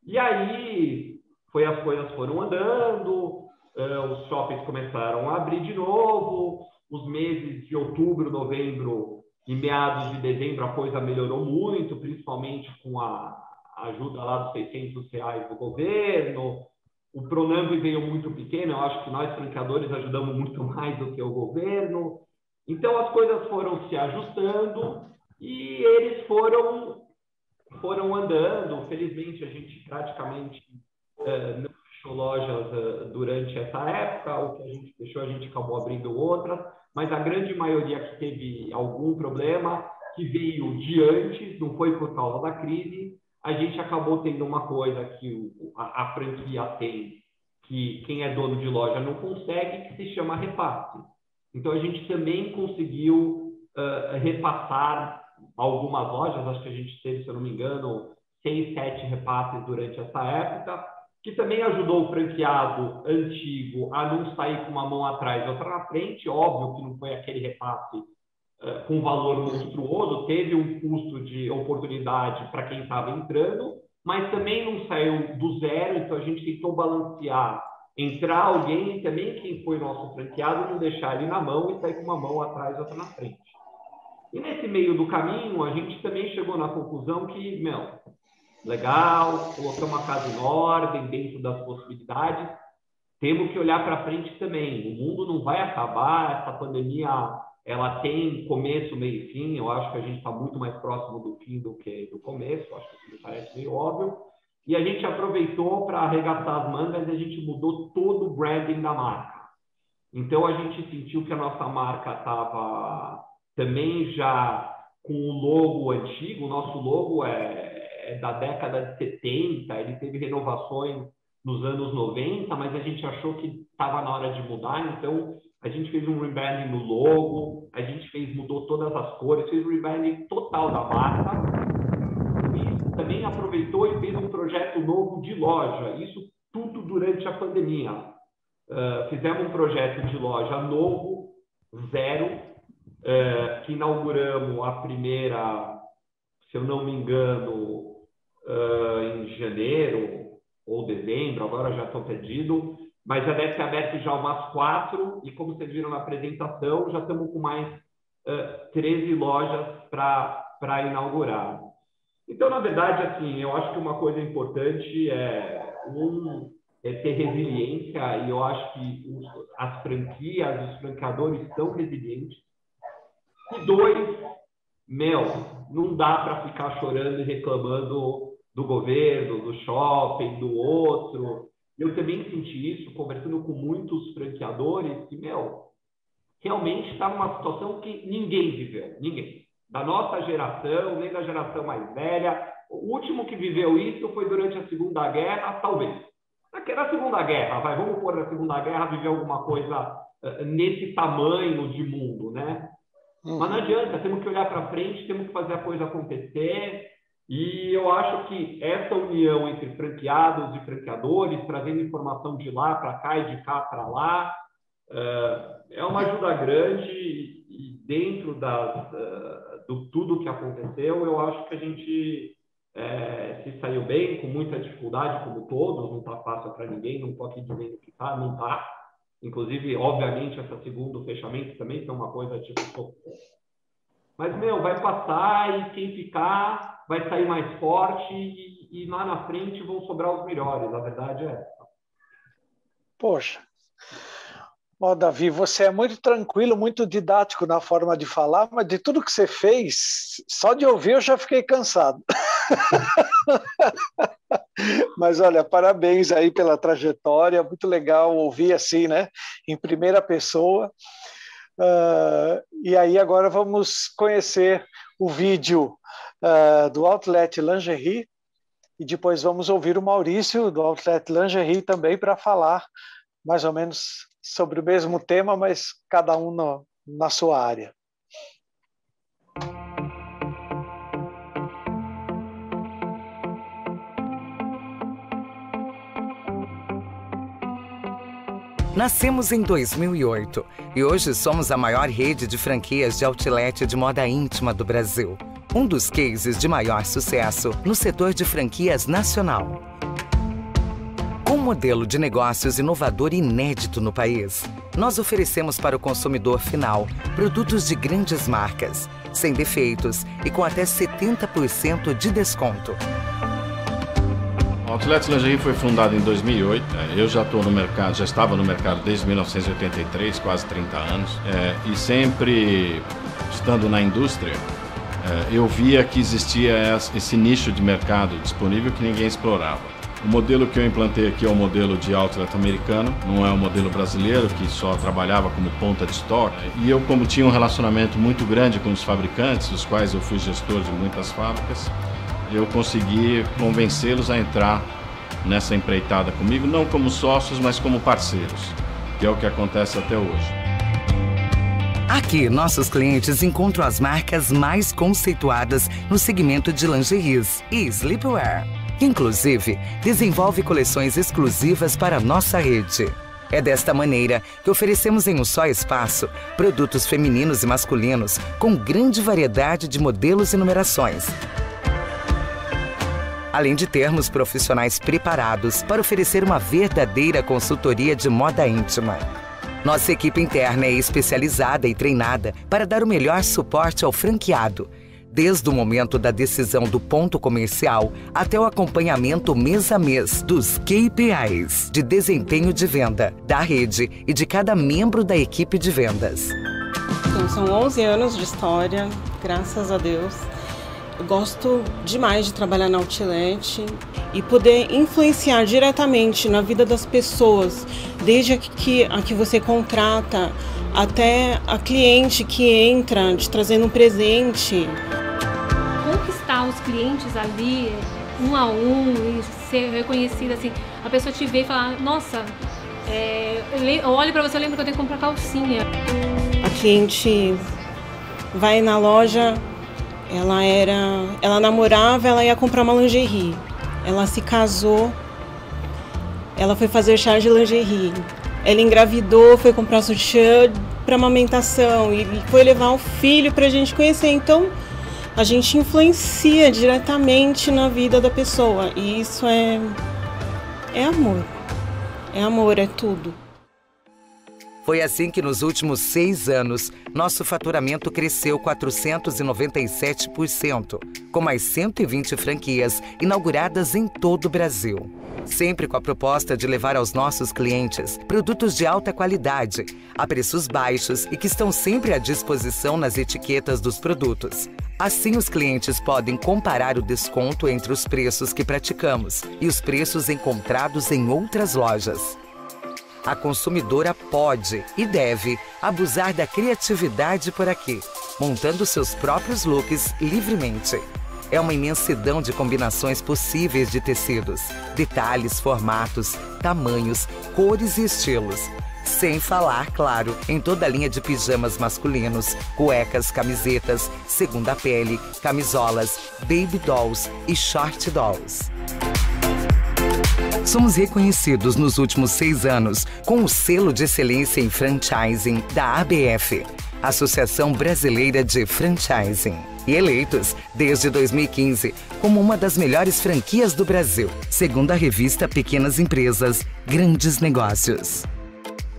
Speaker 4: E aí as coisas foram andando, os shoppings começaram a abrir de novo, os meses de outubro, novembro e meados de dezembro a coisa melhorou muito, principalmente com a ajuda lá dos R$600 do governo. O Pronamp veio muito pequeno, eu acho que nós franqueadores ajudamos muito mais do que o governo. Então as coisas foram se ajustando e eles foram andando. Felizmente a gente praticamente não fechou lojas durante essa época, o que a gente fechou a gente acabou abrindo outras, mas a grande maioria que teve algum problema, que veio de antes, não foi por causa da crise, a gente acabou tendo uma coisa que a franquia tem, que quem é dono de loja não consegue, que se chama repasse. Então, a gente também conseguiu repassar algumas lojas, acho que a gente teve, se eu não me engano, 6, 7 repasses durante essa época, que também ajudou o franqueado antigo a não sair com uma mão atrás e outra na frente. Óbvio que não foi aquele repasse com valor monstruoso, teve um custo de oportunidade para quem estava entrando, mas também não saiu do zero, então a gente tentou balancear, entrar alguém e também quem foi nosso franqueado não deixar ele na mão e sair com uma mão atrás e outra na frente. E nesse meio do caminho, a gente também chegou na conclusão que, legal, colocamos a casa em ordem, dentro das possibilidades, temos que olhar para frente também. O mundo não vai acabar, essa pandemia ela tem começo, meio e fim. Eu acho que a gente está muito mais próximo do fim do que do começo. Eu acho que isso me parece meio óbvio. E a gente aproveitou para arregaçar as mangas e a gente mudou todo o branding da marca. Então, a gente sentiu que a nossa marca estava também já com o logo antigo. O nosso logo é da década de 70, ele teve renovações nos anos 90, mas a gente achou que estava na hora de mudar. Então, a gente fez um rebranding no logo, a gente mudou todas as cores, fez um rebranding total da marca. E também aproveitou e fez um projeto novo de loja. Isso tudo durante a pandemia. Fizemos um projeto de loja novo, zero, que inauguramos a primeira, se eu não me engano, em janeiro ou dezembro, agora já estou perdido, mas já deve ter aberto já umas 4, e como vocês viram na apresentação, já estamos com mais 13 lojas para inaugurar. Então, na verdade, assim, eu acho que uma coisa importante é ter resiliência, e eu acho que as franquias, os franqueadores são resilientes. E 2, não dá para ficar chorando e reclamando do governo, do shopping, do outro. Eu também senti isso conversando com muitos franqueadores que, realmente está numa situação que ninguém viveu, ninguém. Da nossa geração, nem da geração mais velha. O último que viveu isso foi durante a Segunda Guerra, talvez. Na Segunda Guerra, vamos pôr na Segunda Guerra, viver alguma coisa nesse tamanho de mundo, né? Mas não adianta, temos que olhar para frente, temos que fazer a coisa acontecer. E eu acho que essa união entre franqueados e franqueadores, trazendo informação de lá para cá e de cá para lá, é uma ajuda grande. E dentro do tudo que aconteceu, eu acho que a gente se saiu bem, com muita dificuldade, como todos. Não está fácil para ninguém, não estou aqui dizendo que está, não está. Inclusive, obviamente, esse segundo fechamento também foi uma coisa tipo... Mas, vai passar, e quem ficar vai sair mais forte, e lá na frente vão sobrar os melhores. A verdade é essa.
Speaker 1: Poxa. Davi, você é muito tranquilo, muito didático na forma de falar, mas de tudo que você fez, só de ouvir eu já fiquei cansado. Mas olha, parabéns aí pela trajetória, muito legal ouvir assim, né, em primeira pessoa. E aí agora vamos conhecer o vídeo do Outlet Lingerie, e depois vamos ouvir o Maurício do Outlet Lingerie também para falar mais ou menos sobre o mesmo tema, mas cada um na sua área.
Speaker 5: Nascemos em 2008 e hoje somos a maior rede de franquias de outlet de moda íntima do Brasil. Um dos cases de maior sucesso no setor de franquias nacional. Com um modelo de negócios inovador e inédito no país, nós oferecemos para o consumidor final produtos de grandes marcas, sem defeitos e com até 70% de desconto.
Speaker 6: O Outlet Lingerie foi fundado em 2008. Eu já estava no mercado desde 1983, quase 30 anos. E sempre estando na indústria, eu via que existia esse nicho de mercado disponível que ninguém explorava. O modelo que eu implantei aqui é o modelo de outlet americano, não é o modelo brasileiro, que só trabalhava como ponta de estoque. E eu, como tinha um relacionamento muito grande com os fabricantes, dos quais eu fui gestor de muitas fábricas, eu consegui convencê-los a entrar nessa empreitada comigo, não como sócios, mas como parceiros, que é o que acontece até hoje.
Speaker 5: Aqui, nossos clientes encontram as marcas mais conceituadas no segmento de lingeries e sleepwear. Inclusive, desenvolve coleções exclusivas para a nossa rede. É desta maneira que oferecemos em um só espaço produtos femininos e masculinos com grande variedade de modelos e numerações. Além de termos profissionais preparados para oferecer uma verdadeira consultoria de moda íntima. Nossa equipe interna é especializada e treinada para dar o melhor suporte ao franqueado, desde o momento da decisão do ponto comercial até o acompanhamento mês a mês dos KPIs de desempenho de venda, da rede e de cada membro da equipe de vendas.
Speaker 7: Então, são 11 anos de história, graças a Deus. Eu gosto demais de trabalhar na Outlet e poder influenciar diretamente na vida das pessoas, desde a que você contrata até a cliente que entra te trazendo um presente.
Speaker 8: Conquistar os clientes ali, um a um, e ser reconhecida assim, a pessoa te vê e falar, nossa, eu olho pra você, eu lembro que eu tenho que comprar calcinha.
Speaker 7: A cliente vai na loja, ela namorava, ela ia comprar uma lingerie. Ela se casou, ela foi fazer chá de lingerie. Ela engravidou, foi comprar sutiã para amamentação e foi levar o filho para a gente conhecer. Então, a gente influencia diretamente na vida da pessoa. E isso é amor. É amor, é tudo.
Speaker 5: Foi assim que nos últimos 6 anos, nosso faturamento cresceu 497%, com mais 120 franquias inauguradas em todo o Brasil. Sempre com a proposta de levar aos nossos clientes produtos de alta qualidade, a preços baixos e que estão sempre à disposição nas etiquetas dos produtos. Assim, os clientes podem comparar o desconto entre os preços que praticamos e os preços encontrados em outras lojas. A consumidora pode e deve abusar da criatividade por aqui, montando seus próprios looks livremente. É uma imensidão de combinações possíveis de tecidos, detalhes, formatos, tamanhos, cores e estilos. Sem falar, claro, em toda a linha de pijamas masculinos, cuecas, camisetas, segunda pele, camisolas, baby dolls e short dolls. Somos reconhecidos nos últimos 6 anos com o selo de excelência em franchising da ABF, Associação Brasileira de Franchising, e eleitos desde 2015 como uma das melhores franquias do Brasil, segundo a revista Pequenas Empresas, Grandes Negócios.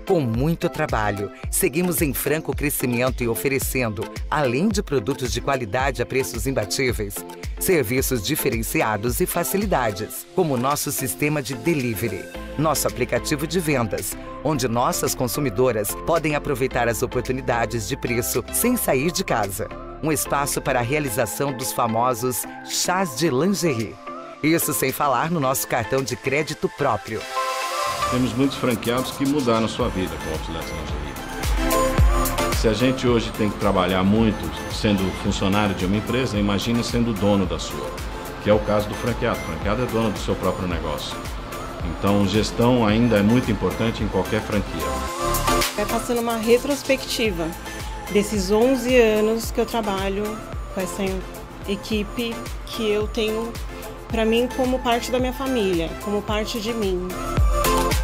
Speaker 5: Com muito trabalho, seguimos em franco crescimento e oferecendo, além de produtos de qualidade a preços imbatíveis, serviços diferenciados e facilidades, como nosso sistema de delivery, nosso aplicativo de vendas, onde nossas consumidoras podem aproveitar as oportunidades de preço sem sair de casa. Um espaço para a realização dos famosos chás de lingerie. Isso sem falar no nosso cartão de crédito próprio.
Speaker 6: Temos muitos franqueados que mudaram a sua vida com o Outlet Lingerie. Se a gente hoje tem que trabalhar muito sendo funcionário de uma empresa, imagine sendo dono da sua, que é o caso do franqueado. O franqueado é dono do seu próprio negócio. Então, gestão ainda é muito importante em qualquer franquia.
Speaker 7: Vai passando uma retrospectiva desses 11 anos que eu trabalho com essa equipe que eu tenho para mim como parte da minha família, como parte de mim.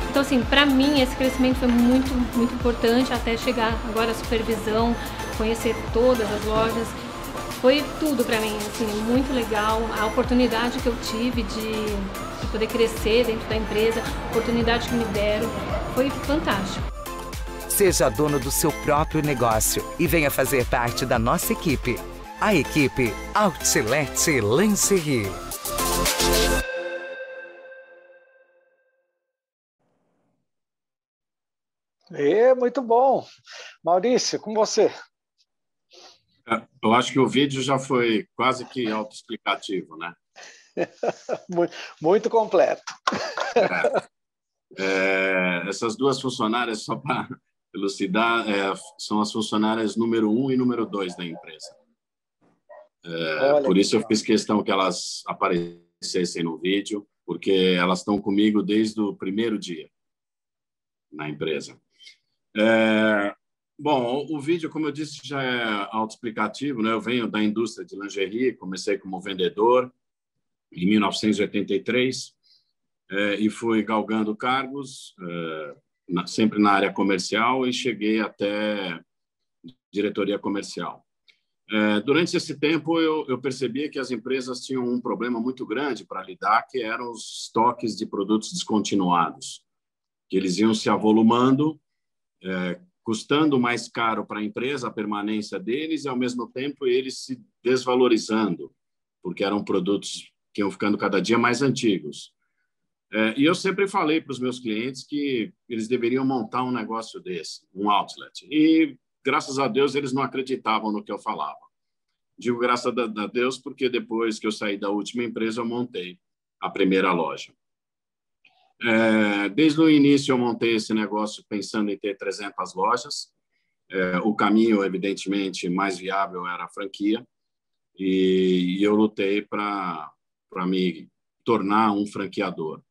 Speaker 8: Então, assim, para mim esse crescimento foi muito, muito importante até chegar agora à supervisão, conhecer todas as lojas. Foi tudo para mim, assim, muito legal. A oportunidade que eu tive de poder crescer dentro da empresa, a oportunidade que me deram, foi fantástico.
Speaker 5: Seja dono do seu próprio negócio e venha fazer parte da nossa equipe. A equipe Outlet Lingerie.
Speaker 1: Muito bom. Maurício, com você.
Speaker 6: Eu acho que o vídeo já foi quase que autoexplicativo, né?
Speaker 1: Muito completo.
Speaker 6: Essas duas funcionárias, só para elucidar, são as funcionárias número 1 e número 2 da empresa. Por isso eu fiz questão que elas aparecessem no vídeo, porque elas estão comigo desde o primeiro dia na empresa. Bom, o vídeo, como eu disse, já é autoexplicativo, né? Eu venho da indústria de lingerie, comecei como vendedor em 1983 e fui galgando cargos, sempre na área comercial, e cheguei até diretoria comercial. Durante esse tempo, eu percebia que as empresas tinham um problema muito grande para lidar, que eram os estoques de produtos descontinuados, que eles iam se avolumando, custando mais caro para a empresa a permanência deles e, ao mesmo tempo, eles se desvalorizando, porque eram produtos que iam ficando cada dia mais antigos. E eu sempre falei para os meus clientes que eles deveriam montar um negócio desse, um outlet. E graças a Deus, eles não acreditavam no que eu falava. Digo graças a Deus porque depois que eu saí da última empresa, eu montei a primeira loja. Desde o início, eu montei esse negócio pensando em ter 300 lojas. O caminho, evidentemente, mais viável era a franquia. E eu lutei para me tornar um franqueador.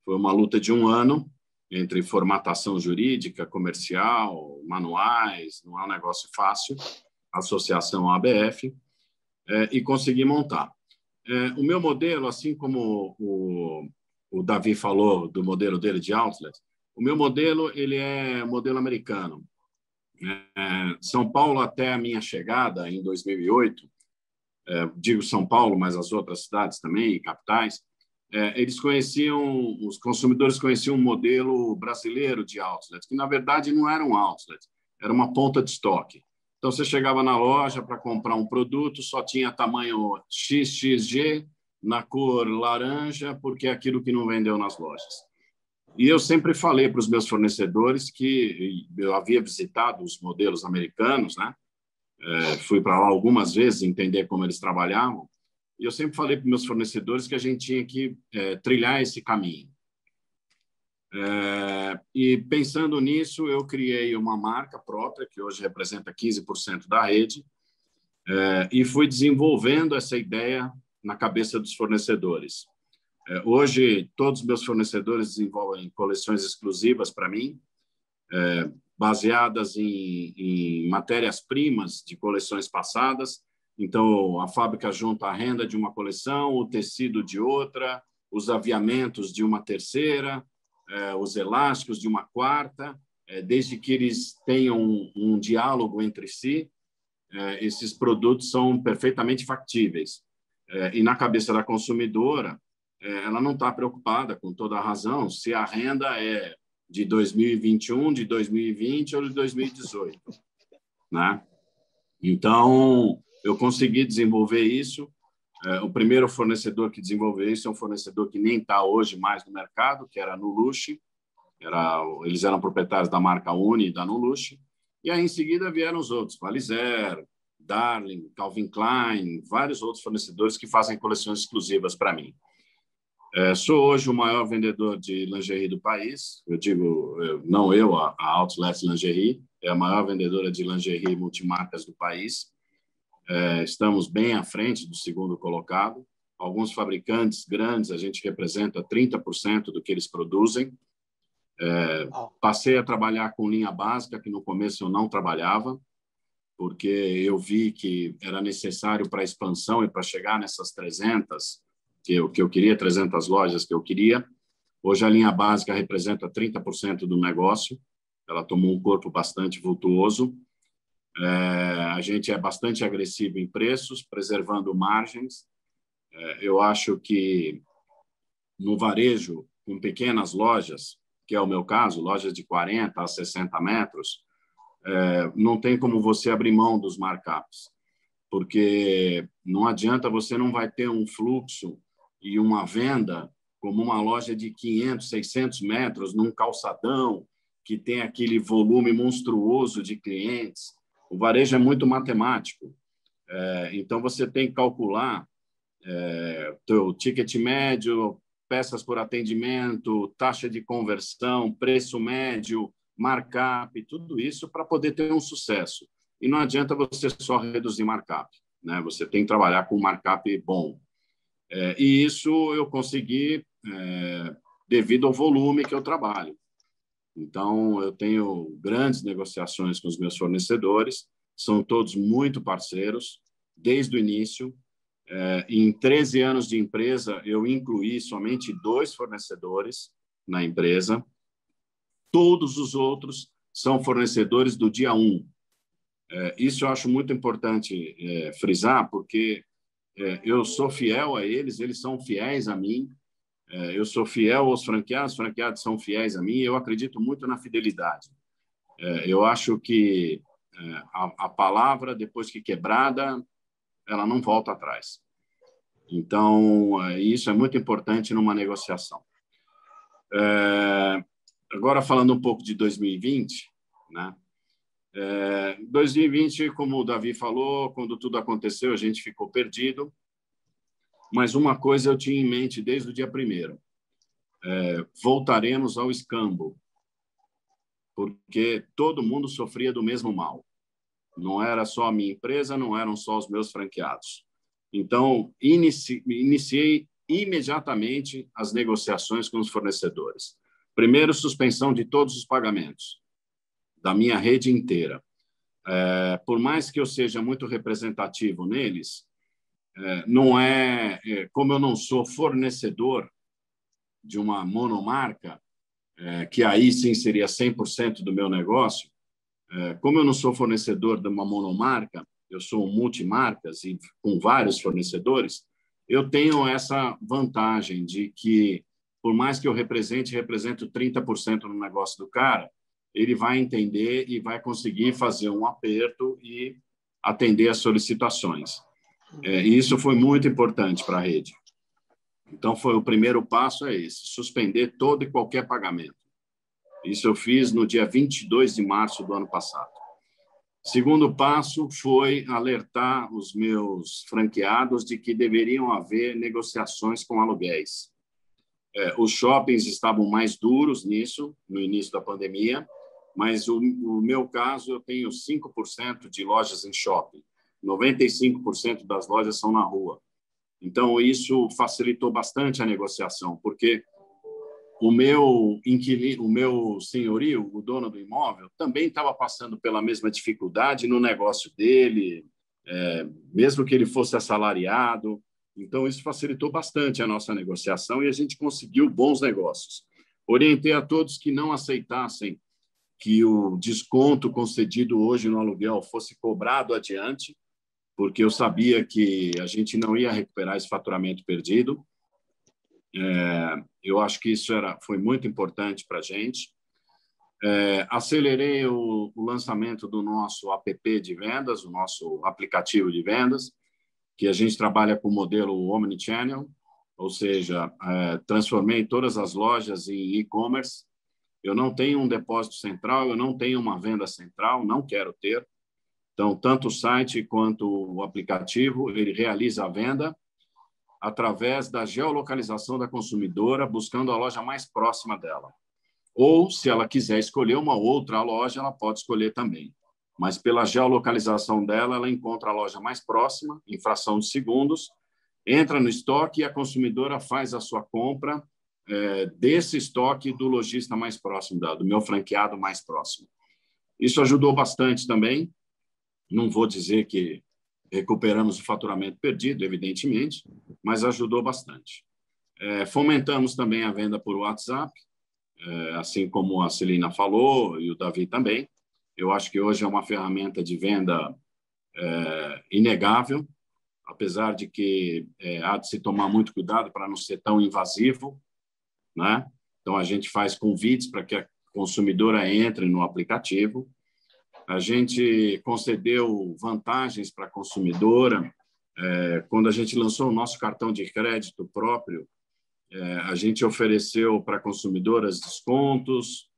Speaker 6: Foi uma luta de 1 ano, entre formatação jurídica, comercial, manuais, não é um negócio fácil, associação ABF, e consegui montar. O meu modelo, assim como o Davi falou do modelo dele de outlet, o meu modelo ele é modelo americano. São Paulo, até a minha chegada em 2008, digo São Paulo, mas as outras cidades também, capitais, os consumidores conheciam um modelo brasileiro de outlet, que na verdade não era um outlet, era uma ponta de estoque. Então você chegava na loja para comprar um produto, só tinha tamanho XXG, na cor laranja, porque é aquilo que não vendeu nas lojas. E eu sempre falei para os meus fornecedores que eu havia visitado os modelos americanos, né? Fui para lá algumas vezes entender como eles trabalhavam, e eu sempre falei para os meus fornecedores que a gente tinha que trilhar esse caminho. E pensando nisso, eu criei uma marca própria, que hoje representa 15% da rede, e fui desenvolvendo essa ideia na cabeça dos fornecedores. Hoje, todos os meus fornecedores desenvolvem coleções exclusivas para mim, baseadas em matérias-primas de coleções passadas. Então, a fábrica junta a renda de uma coleção, o tecido de outra, os aviamentos de uma terceira, os elásticos de uma quarta, desde que eles tenham um diálogo entre si, esses produtos são perfeitamente factíveis. E na cabeça da consumidora, ela não está preocupada, com toda a razão, se a renda é de 2021, de 2020 ou de 2018, né? Então, eu consegui desenvolver isso. O primeiro fornecedor que desenvolveu isso é um fornecedor que nem está hoje mais no mercado, que era a Nuluxi. Eles eram proprietários da marca Uni e da Nuluxi. E aí, em seguida, vieram os outros, Valizer, Darling, Calvin Klein, vários outros fornecedores que fazem coleções exclusivas para mim. Sou hoje o maior vendedor de lingerie do país. Eu digo, a Outlet Lingerie é a maior vendedora de lingerie multimarcas do país. Estamos bem à frente do segundo colocado. Alguns fabricantes grandes, a gente representa 30% do que eles produzem. Passei a trabalhar com linha básica, que no começo eu não trabalhava, porque eu vi que era necessário para a expansão e para chegar nessas 300, que eu queria, 300 lojas que eu queria. Hoje a linha básica representa 30% do negócio. Ela tomou um corpo bastante vultuoso. A gente é bastante agressivo em preços, preservando margens. Eu acho que no varejo, com pequenas lojas, que é o meu caso, lojas de 40 a 60 metros, não tem como você abrir mão dos markups, porque não adianta, você não vai ter um fluxo e uma venda como uma loja de 500, 600 metros num calçadão que tem aquele volume monstruoso de clientes. O varejo é muito matemático. Então, você tem que calcular teu ticket médio, peças por atendimento, taxa de conversão, preço médio, markup, tudo isso para poder ter um sucesso. E não adianta você só reduzir markup, né? Você tem que trabalhar com markup bom. E isso eu consegui devido ao volume que eu trabalho. Então, eu tenho grandes negociações com os meus fornecedores, são todos muito parceiros, desde o início. Em 13 anos de empresa, eu incluí somente 2 fornecedores na empresa. Todos os outros são fornecedores do dia 1. Isso eu acho muito importante frisar, porque eu sou fiel a eles, eles são fiéis a mim. Eu sou fiel aos franqueados, os franqueados são fiéis a mim. Eu acredito muito na fidelidade. Eu acho que a palavra, depois que quebrada, ela não volta atrás. Então, isso é muito importante numa negociação. Agora, falando um pouco de 2020, né? 2020, como o Davi falou, quando tudo aconteceu, a gente ficou perdido. Mas uma coisa eu tinha em mente desde o dia 1º. Voltaremos ao escambo, porque todo mundo sofria do mesmo mal. Não era só a minha empresa, não eram só os meus franqueados. Então, iniciei imediatamente as negociações com os fornecedores. Primeiro, suspensão de todos os pagamentos da minha rede inteira. Por mais que eu seja muito representativo neles, não como eu não sou fornecedor de uma monomarca, que aí sim seria 100% do meu negócio, como eu não sou fornecedor de uma monomarca, eu sou multimarcas e com vários fornecedores, eu tenho essa vantagem de que, por mais que eu represento 30% no negócio do cara, ele vai entender e vai conseguir fazer um aperto e atender as solicitações. E isso foi muito importante para a rede. Então, o primeiro passo é esse, suspender todo e qualquer pagamento. Isso eu fiz no dia 22 de março do ano passado. Segundo passo foi alertar os meus franqueados de que deveriam haver negociações com aluguéis. Os shoppings estavam mais duros nisso, no início da pandemia, mas o meu caso, eu tenho 5% de lojas em shopping, 95% das lojas são na rua. Então, isso facilitou bastante a negociação, porque o meu inquilino, o meu senhorio, o dono do imóvel, também estava passando pela mesma dificuldade no negócio dele, mesmo que ele fosse assalariado. Então, isso facilitou bastante a nossa negociação e a gente conseguiu bons negócios. Orientei a todos que não aceitassem que o desconto concedido hoje no aluguel fosse cobrado adiante, porque eu sabia que a gente não ia recuperar esse faturamento perdido. Eu acho que isso foi muito importante para a gente. Acelerei o lançamento do nosso app de vendas, o nosso aplicativo de vendas, que a gente trabalha com o modelo Omnichannel, ou seja, transformei todas as lojas em e-commerce. Eu não tenho um depósito central, eu não tenho uma venda central, não quero ter. Então, tanto o site quanto o aplicativo, ele realiza a venda através da geolocalização da consumidora, buscando a loja mais próxima dela. Ou, se ela quiser escolher uma outra loja, ela pode escolher também. Mas, pela geolocalização dela, ela encontra a loja mais próxima, em fração de segundos, entra no estoque e a consumidora faz a sua compra desse estoque do lojista mais próximo dela, do meu franqueado mais próximo. Isso ajudou bastante também. Não vou dizer que recuperamos o faturamento perdido, evidentemente, mas ajudou bastante. Fomentamos também a venda por WhatsApp, assim como a Celina falou e o Davi também. Eu acho que hoje é uma ferramenta de venda inegável, apesar de que há de se tomar muito cuidado para não ser tão invasivo, né? Então, a gente faz convites para que a consumidora entre no aplicativo. A gente concedeu vantagens para a consumidora. Quando a gente lançou o nosso cartão de crédito próprio, a gente ofereceu para consumidoras descontos,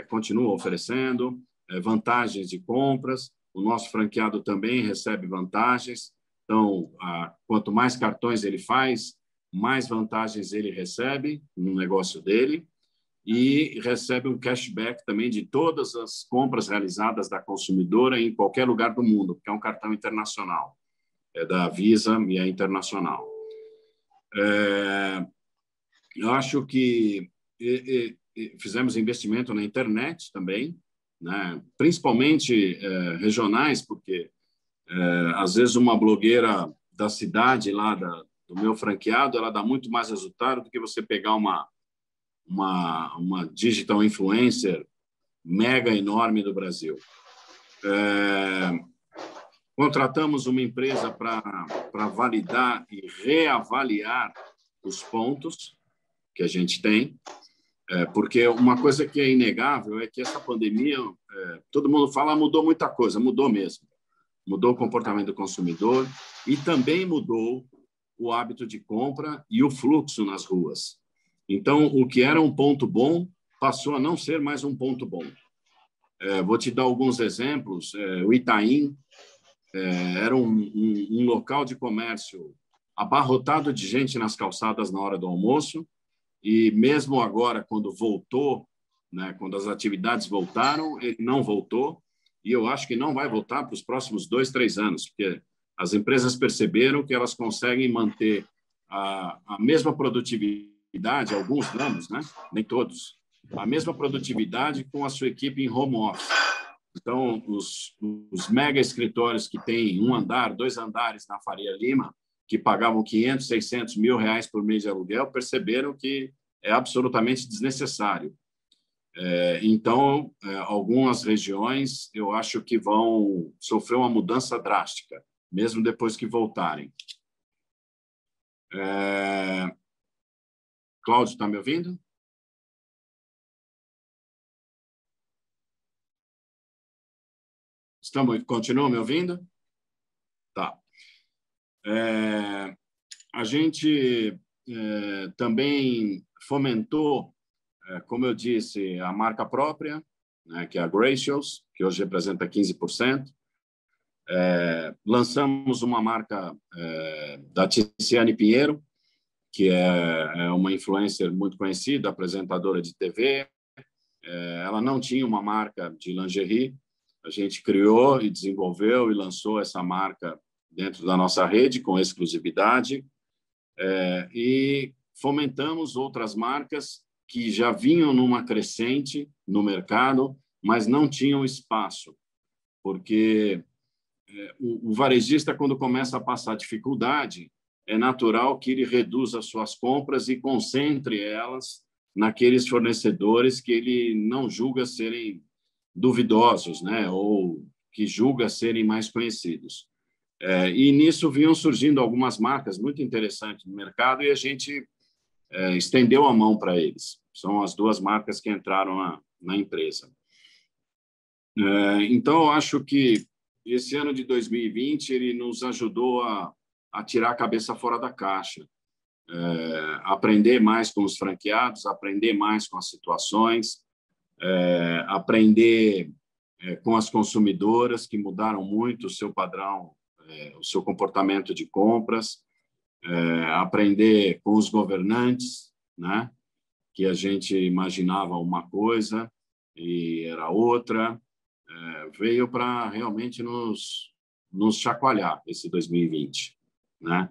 Speaker 6: continua oferecendo, vantagens de compras. O nosso franqueado também recebe vantagens. Então, quanto mais cartões ele faz, mais vantagens ele recebe no negócio dele. E recebe um cashback também de todas as compras realizadas da consumidora em qualquer lugar do mundo, porque é um cartão internacional, é da Visa e é internacional. Eu acho que fizemos investimento na internet também, né? Principalmente regionais, porque às vezes uma blogueira da cidade lá do meu franqueado, ela dá muito mais resultado do que você pegar uma digital influencer mega enorme do Brasil. Contratamos uma empresa para validar e reavaliar os pontos que a gente tem, porque uma coisa que é inegável é que essa pandemia, todo mundo fala, mudou muita coisa, mudou mesmo. Mudou o comportamento do consumidor e também mudou o hábito de compra e o fluxo nas ruas. Então, o que era um ponto bom passou a não ser mais um ponto bom. Vou te dar alguns exemplos. O Itaim era um local de comércio abarrotado de gente nas calçadas na hora do almoço, e mesmo agora, quando voltou, né, quando as atividades voltaram, ele não voltou, e eu acho que não vai voltar para os próximos 2, 3 anos, porque as empresas perceberam que elas conseguem manter a mesma produtividade, alguns ramos, né, nem todos, a mesma produtividade com a sua equipe em home office. Então, os mega escritórios que têm 1 andar, 2 andares na Faria Lima, que pagavam 500, 600 mil reais por mês de aluguel, perceberam que é absolutamente desnecessário. Então, algumas regiões, eu acho que vão sofrer uma mudança drástica, mesmo depois que voltarem. Cláudio, está me ouvindo? Continuam me ouvindo? Tá. A gente também fomentou, como eu disse, a marca própria, né, que é a Gracious, que hoje representa 15%. Lançamos uma marca da Tiziane Pinheiro, que é uma influencer muito conhecida, apresentadora de TV. Ela não tinha uma marca de lingerie. A gente criou e desenvolveu e lançou essa marca dentro da nossa rede, com exclusividade, e fomentamos outras marcas que já vinham numa crescente no mercado, mas não tinham espaço, porque o varejista, quando começa a passar dificuldade, é natural que ele reduza suas compras e concentre elas naqueles fornecedores que ele não julga serem duvidosos, né, ou que julga serem mais conhecidos. E nisso vinham surgindo algumas marcas muito interessantes no mercado e a gente estendeu a mão para eles. São as 2 marcas que entraram na empresa. Então, eu acho que esse ano de 2020 ele nos ajudou a tirar a cabeça fora da caixa, aprender mais com os franqueados, aprender mais com as situações, aprender com as consumidoras, que mudaram muito o seu padrão, o seu comportamento de compras, aprender com os governantes, né, que a gente imaginava uma coisa e era outra. Veio para realmente nos chacoalhar esse 2020, né,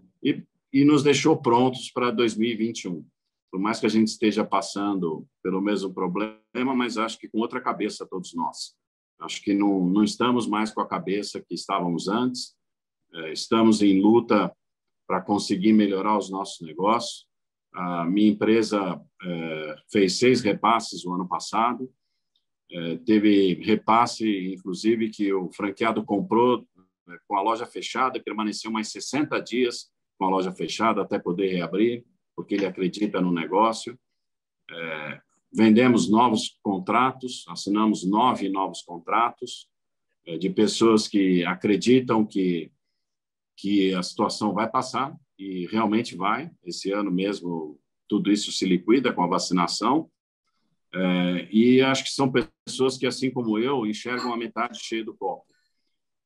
Speaker 6: e nos deixou prontos para 2021. Por mais que a gente esteja passando pelo mesmo problema, mas acho que com outra cabeça todos nós. Acho que não estamos mais com a cabeça que estávamos antes. Estamos em luta para conseguir melhorar os nossos negócios. A minha empresa fez 6 repasses no ano passado. Teve repasse, inclusive, que o franqueado comprou com a loja fechada, permaneceu mais 60 dias com a loja fechada até poder reabrir, porque ele acredita no negócio. Vendemos novos contratos, assinamos 9 novos contratos de pessoas que acreditam que a situação vai passar, e realmente vai. Esse ano mesmo, tudo isso se liquida com a vacinação. E acho que são pessoas que, assim como eu, enxergam a metade cheia do copo.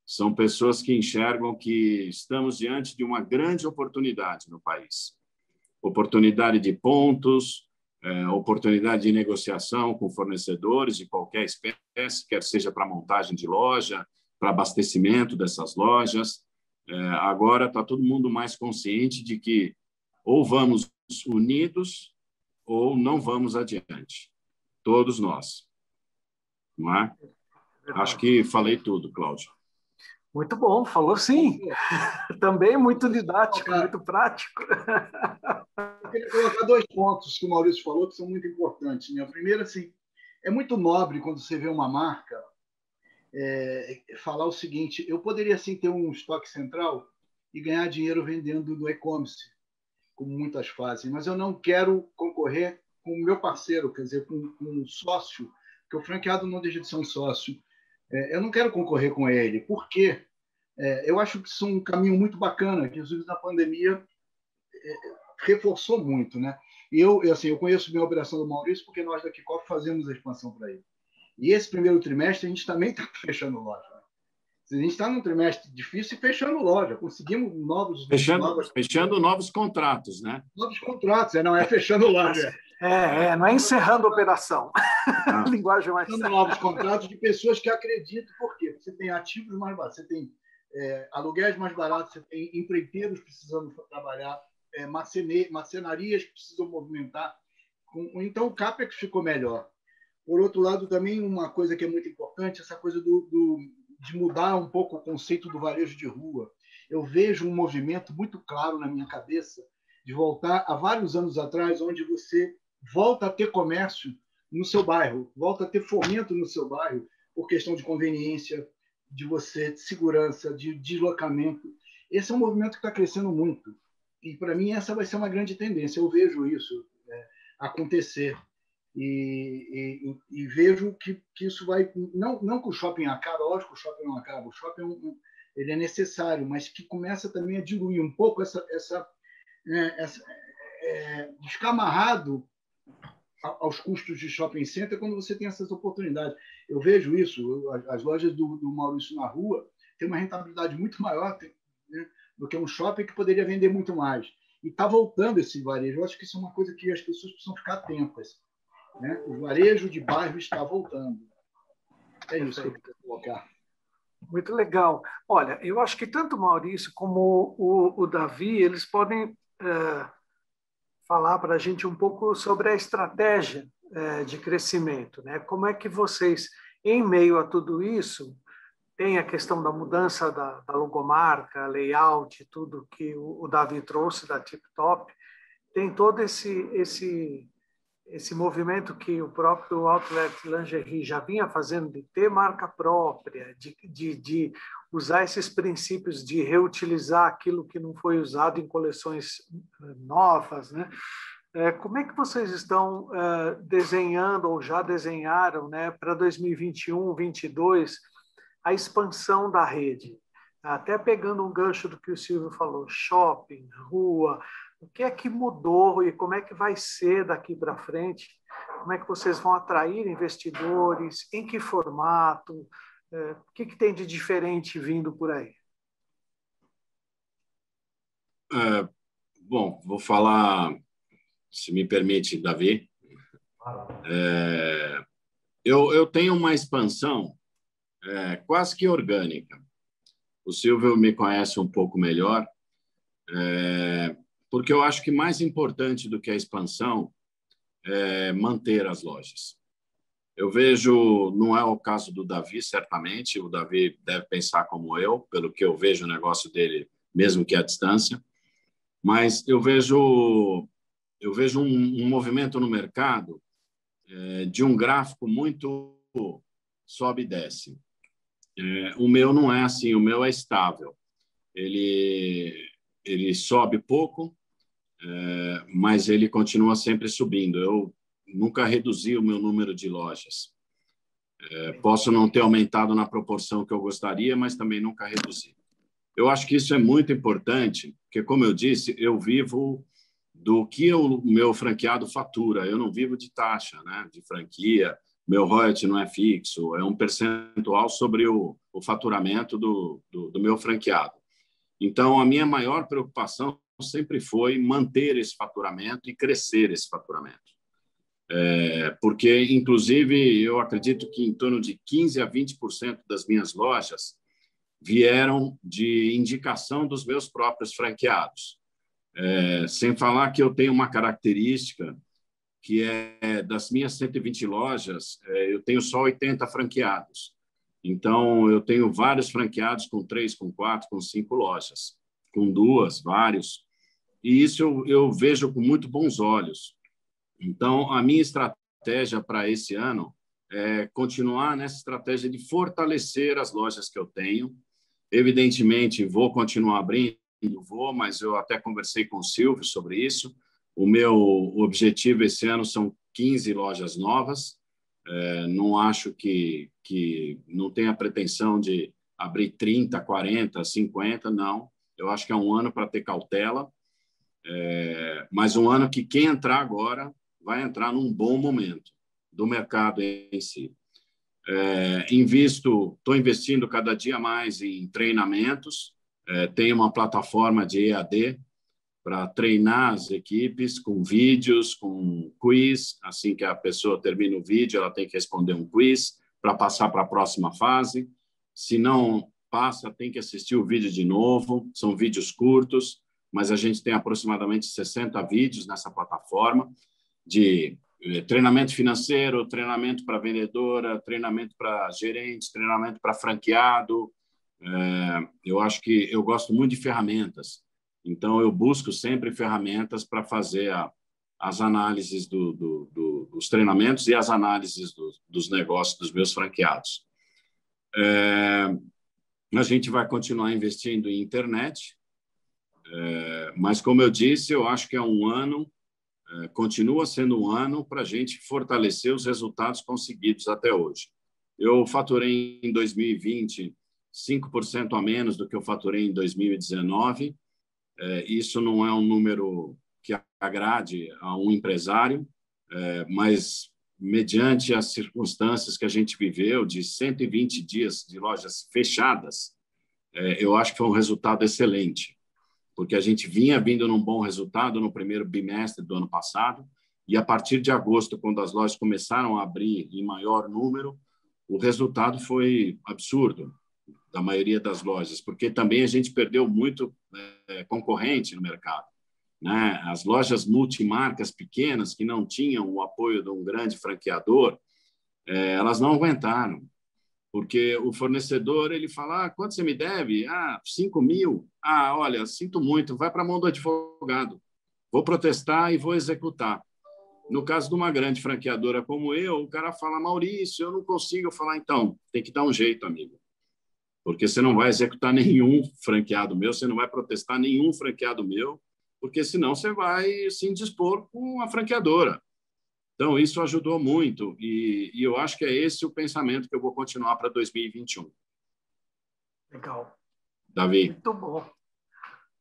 Speaker 6: São pessoas que enxergam que estamos diante de uma grande oportunidade no país. Oportunidade de pontos, oportunidade de negociação com fornecedores de qualquer espécie, quer seja para montagem de loja, para abastecimento dessas lojas. Agora está todo mundo mais consciente de que ou vamos unidos ou não vamos adiante. Todos nós. Não é? Acho que falei tudo, Cláudio.
Speaker 1: Muito bom, falou sim. Também muito didático, muito prático.
Speaker 2: Eu queria colocar 2 pontos que o Maurício falou que são muito importantes. Né? O primeiro, assim, é muito nobre quando você vê uma marca falar o seguinte: eu poderia sim ter um estoque central e ganhar dinheiro vendendo no e-commerce, como muitas fazem, mas eu não quero concorrer com o meu parceiro, quer dizer, com um sócio, porque o franqueado não deixa de ser um sócio. Eu não quero concorrer com ele. Por quê? Eu acho que isso é um caminho muito bacana, que, inclusive, na pandemia reforçou muito. Né? E eu conheço bem a operação do Maurício, porque nós da Kickoff fazemos a expansão para ele. E esse primeiro trimestre a gente também está fechando loja. A gente está num trimestre difícil e fechando loja. Conseguimos
Speaker 6: fechando novos contratos, né?
Speaker 2: Novos contratos, não é fechando loja.
Speaker 1: Não é encerrando a operação. Linguagem mais
Speaker 2: fechando novos contratos de pessoas que acreditam. Por quê? Você tem ativos mais baratos, você tem aluguéis mais baratos, você tem empreiteiros precisando trabalhar, marcenarias que precisam movimentar. Então, o CAPEX ficou melhor. Por outro lado, também uma coisa que é muito importante, essa coisa de mudar um pouco o conceito do varejo de rua. Eu vejo um movimento muito claro na minha cabeça de voltar a vários anos atrás, onde você volta a ter comércio no seu bairro, volta a ter fomento no seu bairro, por questão de conveniência, de segurança, de deslocamento. Esse é um movimento que está crescendo muito. E, para mim, essa vai ser uma grande tendência. Eu vejo isso acontecer. E vejo que isso vai... Não que o shopping acabe, lógico que o shopping não acaba. O shopping ele é necessário, mas que começa também a diluir um pouco essa descamarrado aos custos de shopping center quando você tem essas oportunidades. Eu vejo isso. As lojas do Maurício na Rua têm uma rentabilidade muito maior, né, do que um shopping que poderia vender muito mais. E está voltando esse varejo. Eu acho que isso é uma coisa que as pessoas precisam ficar atentas. Né? O varejo de bairro está voltando. É isso que eu quero colocar.
Speaker 1: Muito legal. Olha, eu acho que tanto o Maurício como o Davi, eles podem falar para a gente um pouco sobre a estratégia de crescimento, né? Como é que vocês, em meio a tudo isso, tem a questão da mudança da logomarca, layout, tudo que o Davi trouxe da Tip Top, tem todo esse movimento que o próprio Outlet Lingerie já vinha fazendo de ter marca própria, de usar esses princípios de reutilizar aquilo que não foi usado em coleções novas, né? Como é que vocês estão desenhando ou já desenharam, né, para 2021, 2022, a expansão da rede? Até pegando um gancho do que o Silvio falou, shopping, rua, o que é que mudou e como é que vai ser daqui para frente? Como é que vocês vão atrair investidores? Em que formato? O que tem de diferente vindo por aí?
Speaker 6: Bom, vou falar, se me permite, Davi. Eu tenho uma expansão quase que orgânica. O Silvio me conhece um pouco melhor, porque eu acho que mais importante do que a expansão é manter as lojas. Eu vejo, não é o caso do Davi, certamente, o Davi deve pensar como eu, pelo que eu vejo o negócio dele, mesmo que à distância, mas eu vejo um movimento no mercado de um gráfico muito sobe e desce. O meu não é assim, o meu é estável. Ele sobe pouco, mas ele continua sempre subindo. Eu nunca reduzi o meu número de lojas. Posso não ter aumentado na proporção que eu gostaria, mas também nunca reduzi. Eu acho que isso é muito importante, porque, como eu disse, eu vivo do que o meu franqueado fatura. Eu não vivo de taxa, né, de franquia. Meu royalty não é fixo, é um percentual sobre o faturamento do meu franqueado. Então, a minha maior preocupação sempre foi manter esse faturamento e crescer esse faturamento. Porque, inclusive, eu acredito que em torno de 15% a 20% das minhas lojas vieram de indicação dos meus próprios franqueados. Sem falar que eu tenho uma característica que das minhas 120 lojas, eu tenho só 80 franqueados. Então, eu tenho vários franqueados com 3, com 4, com 5 lojas, com 2, vários. E isso eu vejo com muito bons olhos. Então, a minha estratégia para esse ano é continuar nessa estratégia de fortalecer as lojas que eu tenho. Evidentemente, vou continuar abrindo, mas eu até conversei com o Silvio sobre isso. O meu objetivo esse ano são 15 lojas novas. Não acho que não tenha a pretensão de abrir 30, 40, 50, não. Eu acho que é um ano para ter cautela, mas um ano que quem entrar agora vai entrar num bom momento do mercado em si. Estou investindo cada dia mais em treinamentos. Tenho uma plataforma de EAD para treinar as equipes com vídeos, com quiz. Assim que a pessoa termina o vídeo, ela tem que responder um quiz para passar para a próxima fase. Se não passa, tem que assistir o vídeo de novo. São vídeos curtos, mas a gente tem aproximadamente 60 vídeos nessa plataforma de treinamento financeiro, treinamento para vendedora, treinamento para gerente, treinamento para franqueado. Eu acho que eu gosto muito de ferramentas. Então, eu busco sempre ferramentas para fazer as análises dos treinamentos e as análises dos negócios dos meus franqueados. A gente vai continuar investindo em internet, mas, como eu disse, eu acho que é um ano, continua sendo um ano para a gente fortalecer os resultados conseguidos até hoje. Eu faturei em 2020 5% a menos do que eu faturei em 2019. Isso não é um número que agrade a um empresário, mas, mediante as circunstâncias que a gente viveu, de 120 dias de lojas fechadas, eu acho que foi um resultado excelente, porque a gente vinha vindo num bom resultado no primeiro bimestre do ano passado, e a partir de agosto, quando as lojas começaram a abrir em maior número, o resultado foi absurdo, da maioria das lojas, porque também a gente perdeu muito concorrente no mercado, né? As lojas multimarcas pequenas, que não tinham o apoio de um grande franqueador, elas não aguentaram, porque o fornecedor ele fala: quanto você me deve? 5 mil. Olha, sinto muito, vai para a mão do advogado, vou protestar e vou executar. No caso de uma grande franqueadora como eu, o cara fala: Maurício, eu não consigo. Falar: então, tem que dar um jeito, amigo, porque você não vai executar nenhum franqueado meu, você não vai protestar nenhum franqueado meu, porque senão você vai se indispor com a franqueadora. Então, isso ajudou muito, e eu acho que é esse o pensamento que eu vou continuar para 2021.
Speaker 2: Legal.
Speaker 6: Davi.
Speaker 2: Muito bom.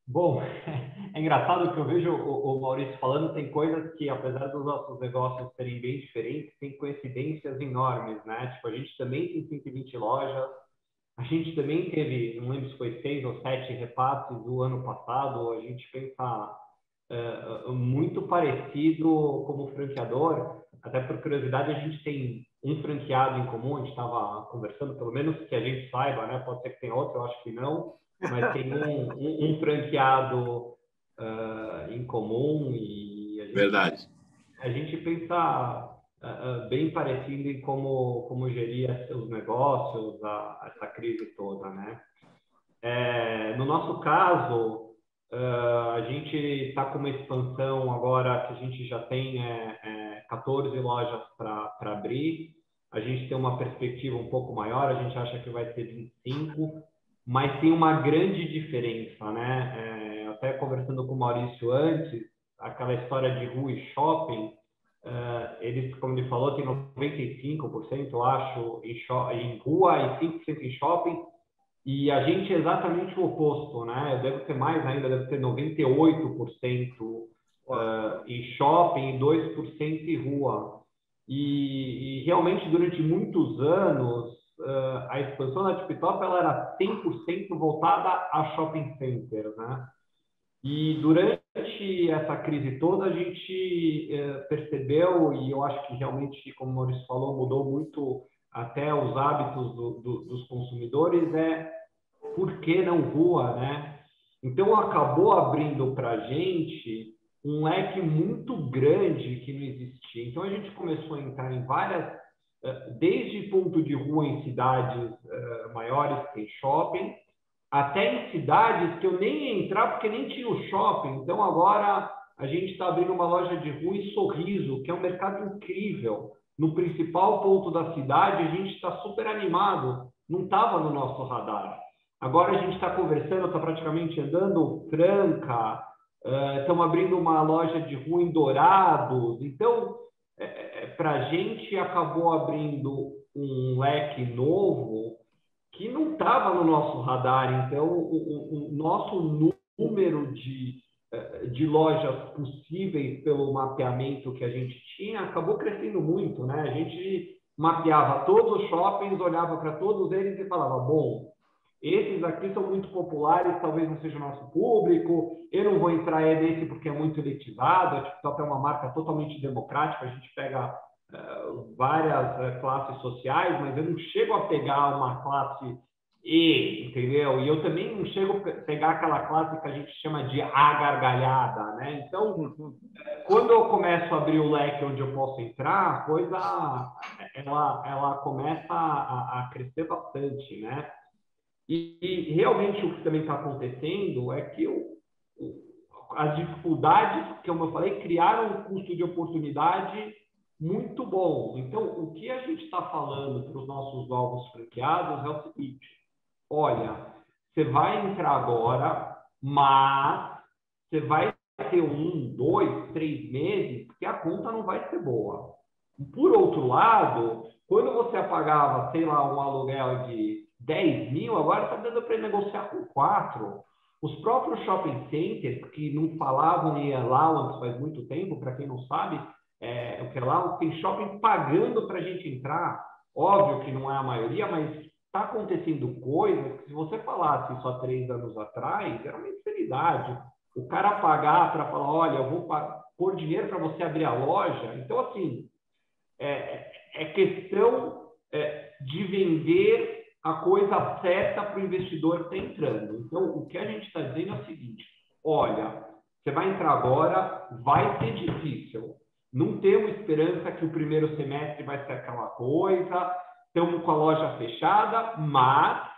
Speaker 4: Bom, é engraçado que eu vejo o Maurício falando, tem coisas que, apesar dos nossos negócios serem bem diferentes, tem coincidências enormes, né? Tipo, a gente também tem 120 lojas, a gente também teve, não lembro se foi 6 ou 7 repasses do ano passado. A gente pensa muito parecido como franqueador. Até por curiosidade, a gente tem um franqueado em comum, a gente estava conversando, pelo menos que a gente saiba, né? Pode ser que tenha outro, eu acho que não, mas tem um franqueado em comum, e
Speaker 6: Verdade.
Speaker 4: A gente pensa bem parecido em como gerir os negócios, essa crise toda, né? No nosso caso, a gente está com uma expansão agora que a gente já tem 14 lojas para abrir. A gente tem uma perspectiva um pouco maior, a gente acha que vai ser 25, mas tem uma grande diferença, né? Até conversando com o Maurício antes, aquela história de rua e shopping, eles, como ele falou, tem 95%, eu acho, em rua e 5% em shopping, e a gente é exatamente o oposto, né? Eu devo ter mais ainda, devo ter 98% em shopping e 2% em rua. E realmente, durante muitos anos, a expansão da TipTop ela era 100% voltada a shopping center, né? E durante essa crise toda, a gente percebeu, e eu acho que realmente, como o Maurício falou, mudou muito até os hábitos dos consumidores, por que não rua, né? Então, acabou abrindo para a gente um leque muito grande que não existia. Então, a gente começou a entrar em várias, desde ponto de rua em cidades maiores que tem shopping, até em cidades que eu nem ia entrar porque nem tinha o shopping. Então, agora a gente está abrindo uma loja de rua em Sorriso, que é um mercado incrível. No principal ponto da cidade, a gente está super animado. Não estava no nosso radar. Agora a gente está conversando, está praticamente andando Franca, estamos abrindo uma loja de rua em Dourados. Então, para a gente, acabou abrindo um leque novo que não estava no nosso radar. Então, o nosso número de lojas possíveis pelo mapeamento que a gente tinha acabou crescendo muito, né? A gente mapeava todos os shoppings, olhava para todos eles e falava, bom, esses aqui são muito populares, talvez não seja o nosso público, eu não vou entrar nesse porque é muito elitizado, a TikTok é uma marca totalmente democrática, a gente pega várias classes sociais, mas eu não chego a pegar uma classe E, entendeu? E eu também não chego a pegar aquela classe que a gente chama de agargalhada, né? Então, quando eu começo a abrir o leque onde eu posso entrar, a coisa ela começa a crescer bastante, né? E realmente o que também está acontecendo é que as dificuldades, como eu falei, criaram um custo de oportunidade muito bom. Então, o que a gente está falando para os nossos novos franqueados é o seguinte: olha, você vai entrar agora, mas você vai ter 1, 2, 3 meses que a conta não vai ser boa. Por outro lado, quando você pagava, sei lá, um aluguel de 10 mil, agora está dando para negociar com 4. Os próprios shopping centers, que não falavam em allowance faz muito tempo, para quem não sabe, o que é allowance, tem shopping pagando para a gente entrar. Óbvio que não é a maioria, mas está acontecendo coisas que, se você falasse isso há 3 anos atrás, era uma insanidade. O cara pagar para falar, olha, eu vou pôr dinheiro para você abrir a loja. Então, assim, é questão de vender a coisa certa para o investidor que está entrando. Então, o que a gente está dizendo é o seguinte: olha, você vai entrar agora, vai ser difícil. Não temos esperança que o primeiro semestre vai ser aquela coisa, estamos com a loja fechada, mas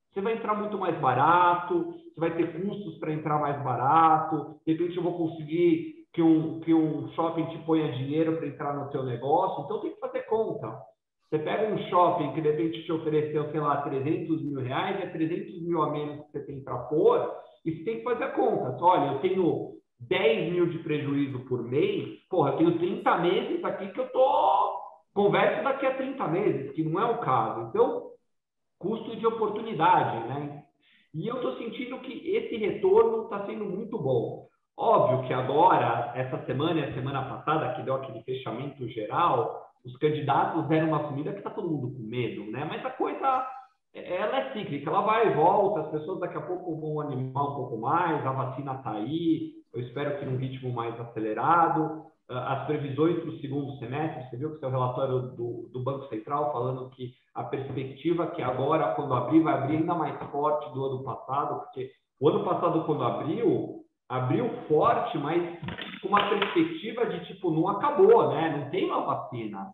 Speaker 4: você vai entrar muito mais barato, você vai ter custos para entrar mais barato, de repente eu vou conseguir que um shopping te ponha dinheiro para entrar no seu negócio, então tem que fazer conta. Você pega um shopping que de repente te ofereceu, sei lá, 300 mil reais, é 300 mil a menos que você tem para pôr, e você tem que fazer a conta. Olha, eu tenho 10 mil de prejuízo por mês, porra, eu tenho 30 meses aqui que eu converso daqui a 30 meses, que não é o caso. Então, custo de oportunidade, né? E eu estou sentindo que esse retorno está sendo muito bom. Óbvio que agora, essa semana e a semana passada, que deu aquele fechamento geral, os candidatos deram uma sumida que está todo mundo com medo, né? Mas a coisa, ela é cíclica, ela vai e volta, as pessoas daqui a pouco vão animar um pouco mais, a vacina está aí, eu espero que num ritmo mais acelerado. As previsões para o segundo semestre, você viu que seu relatório do Banco Central falando que a perspectiva que agora, quando abrir, vai abrir ainda mais forte do ano passado, porque o ano passado, quando abriu forte, mas com uma perspectiva de tipo, não acabou, né? Não tem uma vacina.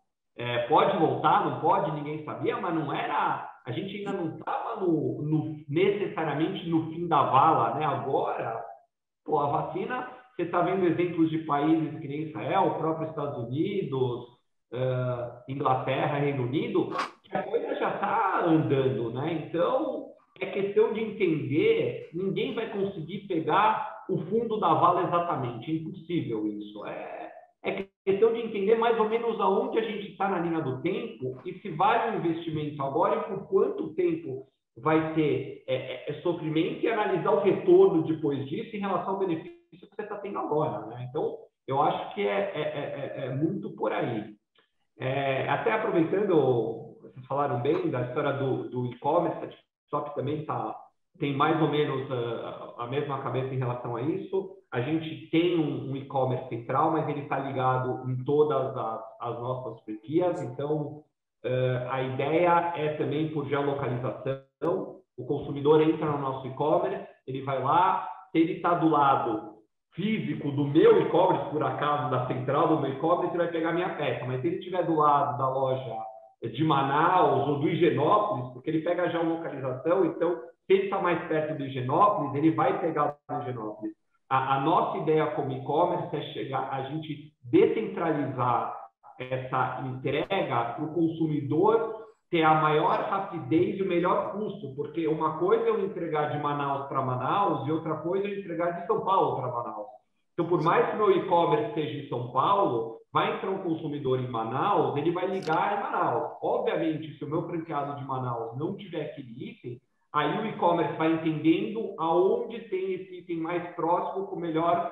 Speaker 4: Pode voltar, não pode, ninguém sabia, mas não era. A gente ainda não estava necessariamente no fim da vala, né? Agora, pô, a vacina, você está vendo exemplos de países que nem Israel, o próprio Estados Unidos, Inglaterra, Reino Unido, que a coisa já está andando, né? Então, é questão de entender, ninguém vai conseguir pegar o fundo da vala exatamente, é impossível isso. É questão de entender mais ou menos aonde a gente está na linha do tempo e se vale o investimento agora e por quanto tempo vai ter sofrimento, e analisar o retorno depois disso em relação ao benefício que você está tendo agora, né? Então, eu acho que é muito por aí. Até aproveitando, vocês falaram bem da história do e-commerce, a TikTok também tem mais ou menos a mesma cabeça em relação a isso. A gente tem um e-commerce central, mas ele está ligado em todas as nossas franquias. Então, a ideia é também por geolocalização. O consumidor entra no nosso e-commerce, ele vai lá, se ele está do lado físico do meu e-commerce, por acaso, da central do meu e-commerce, ele vai pegar minha peça. Mas se ele estiver do lado da loja de Manaus ou do Higienópolis, porque ele pega a geolocalização, então, se ele está mais perto do Higienópolis, ele vai pegar do Higienópolis. A nossa ideia como e-commerce é chegar a gente descentralizar essa entrega para o consumidor ter a maior rapidez e o melhor custo, porque uma coisa é eu entregar de Manaus para Manaus e outra coisa é eu entregar de São Paulo para Manaus. Então, por mais que o meu e-commerce esteja em São Paulo, vai entrar um consumidor em Manaus, ele vai ligar em Manaus. Obviamente, se o meu franqueado de Manaus não tiver aquele item, aí o e-commerce vai entendendo aonde tem esse item mais próximo com melhor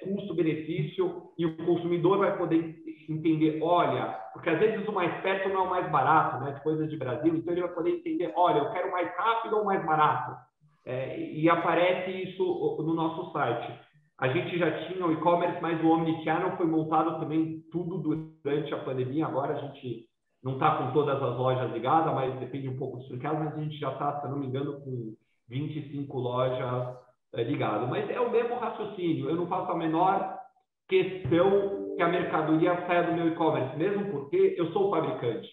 Speaker 4: custo-benefício, e o consumidor vai poder entender, olha, porque às vezes o mais perto não é o mais barato, né, de coisas de Brasil, então ele vai poder entender, olha, eu quero mais rápido ou mais barato, e aparece isso no nosso site. A gente já tinha o e-commerce, mas o Omnichannel foi montado também tudo durante a pandemia. Agora a gente não está com todas as lojas ligadas, mas depende um pouco dos franqueados, mas a gente já está, se não me engano, com 25 lojas ligadas. Mas é o mesmo raciocínio. Eu não faço a menor questão que a mercadoria saia do meu e-commerce, mesmo porque eu sou o fabricante.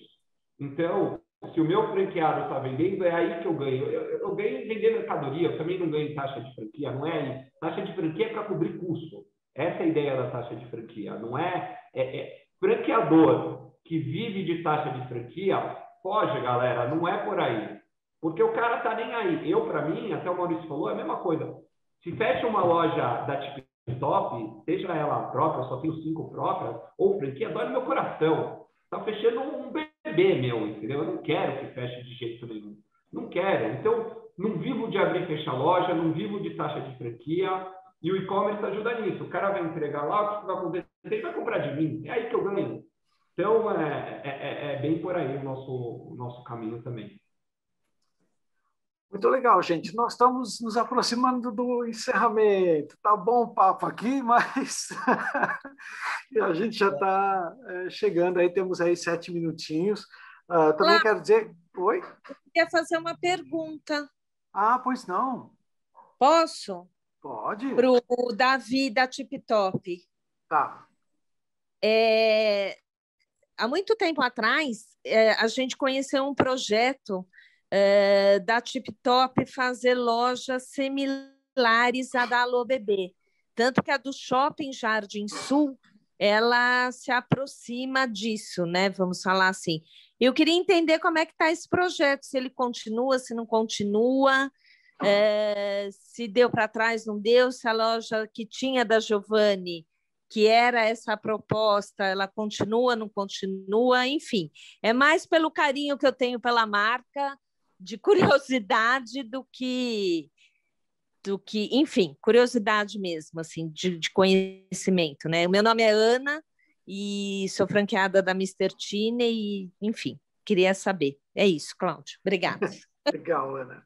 Speaker 4: Então, se o meu franqueado está vendendo, é aí que eu ganho. Eu ganho em vender mercadoria, eu também não ganho em taxa de franquia, não é isso. Taxa de franquia é para cobrir custo. Essa é a ideia da taxa de franquia. Não franqueador que vive de taxa de franquia, foge, galera, não é por aí. Porque o cara tá nem aí. Para mim, até o Maurício falou, é a mesma coisa. Se fecha uma loja da TikTok, seja ela própria, eu só tenho 5 próprias, ou franquia, dói no meu coração. Tá fechando um bebê meu, entendeu? Eu não quero que feche de jeito nenhum. Não quero. Então, não vivo de abrir e fechar loja, não vivo de taxa de franquia, e o e-commerce ajuda nisso. O cara vai entregar lá, o que vai acontecer? Ele vai comprar de mim. É aí que eu ganho. Então, é bem por aí o nosso caminho também.
Speaker 1: Muito legal, gente. Nós estamos nos aproximando do encerramento. Tá bom o papo aqui, mas a gente já está chegando aí, temos aí 7 minutinhos. Também quero dizer... Oi?
Speaker 9: Eu queria fazer uma pergunta.
Speaker 1: Pois não.
Speaker 9: Posso?
Speaker 1: Pode.
Speaker 9: Para o Davi, da TipTop.
Speaker 1: Tá.
Speaker 9: Há muito tempo atrás, a gente conheceu um projeto da TipTop fazer lojas similares à da Alô Bebê. Tanto que a do Shopping Jardim Sul, ela se aproxima disso, né? Vamos falar assim. Eu queria entender como é que está esse projeto, se ele continua, se não continua, se deu para trás, não deu, se a loja que tinha da Giovanni, que era essa proposta, ela continua, não continua, enfim. É mais pelo carinho que eu tenho pela marca, de curiosidade do que, enfim, curiosidade mesmo, assim, de conhecimento, né? O meu nome é Ana e sou franqueada da Mr. Tine e, enfim, queria saber. É isso, Cláudio. Obrigada.
Speaker 1: Legal, Ana.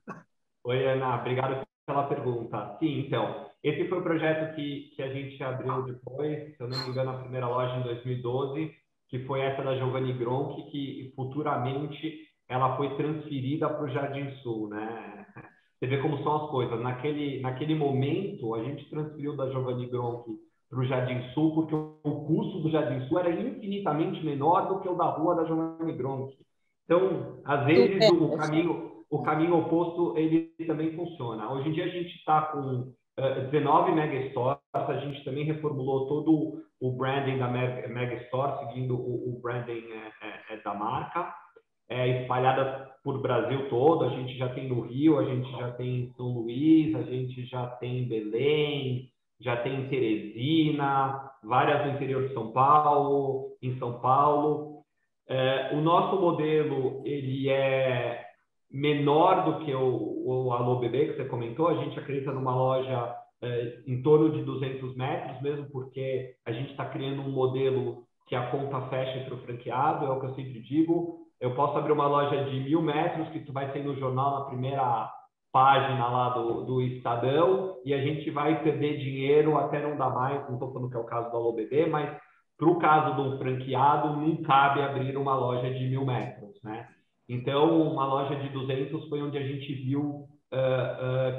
Speaker 4: Oi, Ana. Obrigado pela pergunta. Sim, então, esse foi o projeto que a gente abriu depois, se eu não me engano, a primeira loja em 2012, que foi essa da Giovanni Gronchi, que futuramente ela foi transferida para o Jardim Sul, né? Você vê como são as coisas. Naquele momento, a gente transferiu da Giovanni Gronchi para o Jardim Sul, porque o custo do Jardim Sul era infinitamente menor do que o da rua da Giovanni Gronchi. Então, às vezes, o caminho oposto, ele também funciona. Hoje em dia, a gente está com 19 Mega Stores, a gente também reformulou todo o branding da Mega Store, seguindo o branding da marca. Espalhada por Brasil todo, a gente já tem no Rio, a gente já tem em São Luís, a gente já tem em Belém, já tem em Teresina, várias no interior de São Paulo, em São Paulo. O nosso modelo, ele é menor do que o Alô Bebê, que você comentou. A gente acredita numa loja em torno de 200 metros, mesmo porque a gente está criando um modelo que a conta fecha para o franqueado, é o que eu sempre digo. Eu posso abrir uma loja de 1.000 metros, que tu vai ter no jornal na primeira página lá do Estadão, e a gente vai perder dinheiro até não dar mais, não estou falando que é o caso do Alô Bebê, mas para o caso de um franqueado, não cabe abrir uma loja de 1.000 metros, né? Então, uma loja de 200 foi onde a gente viu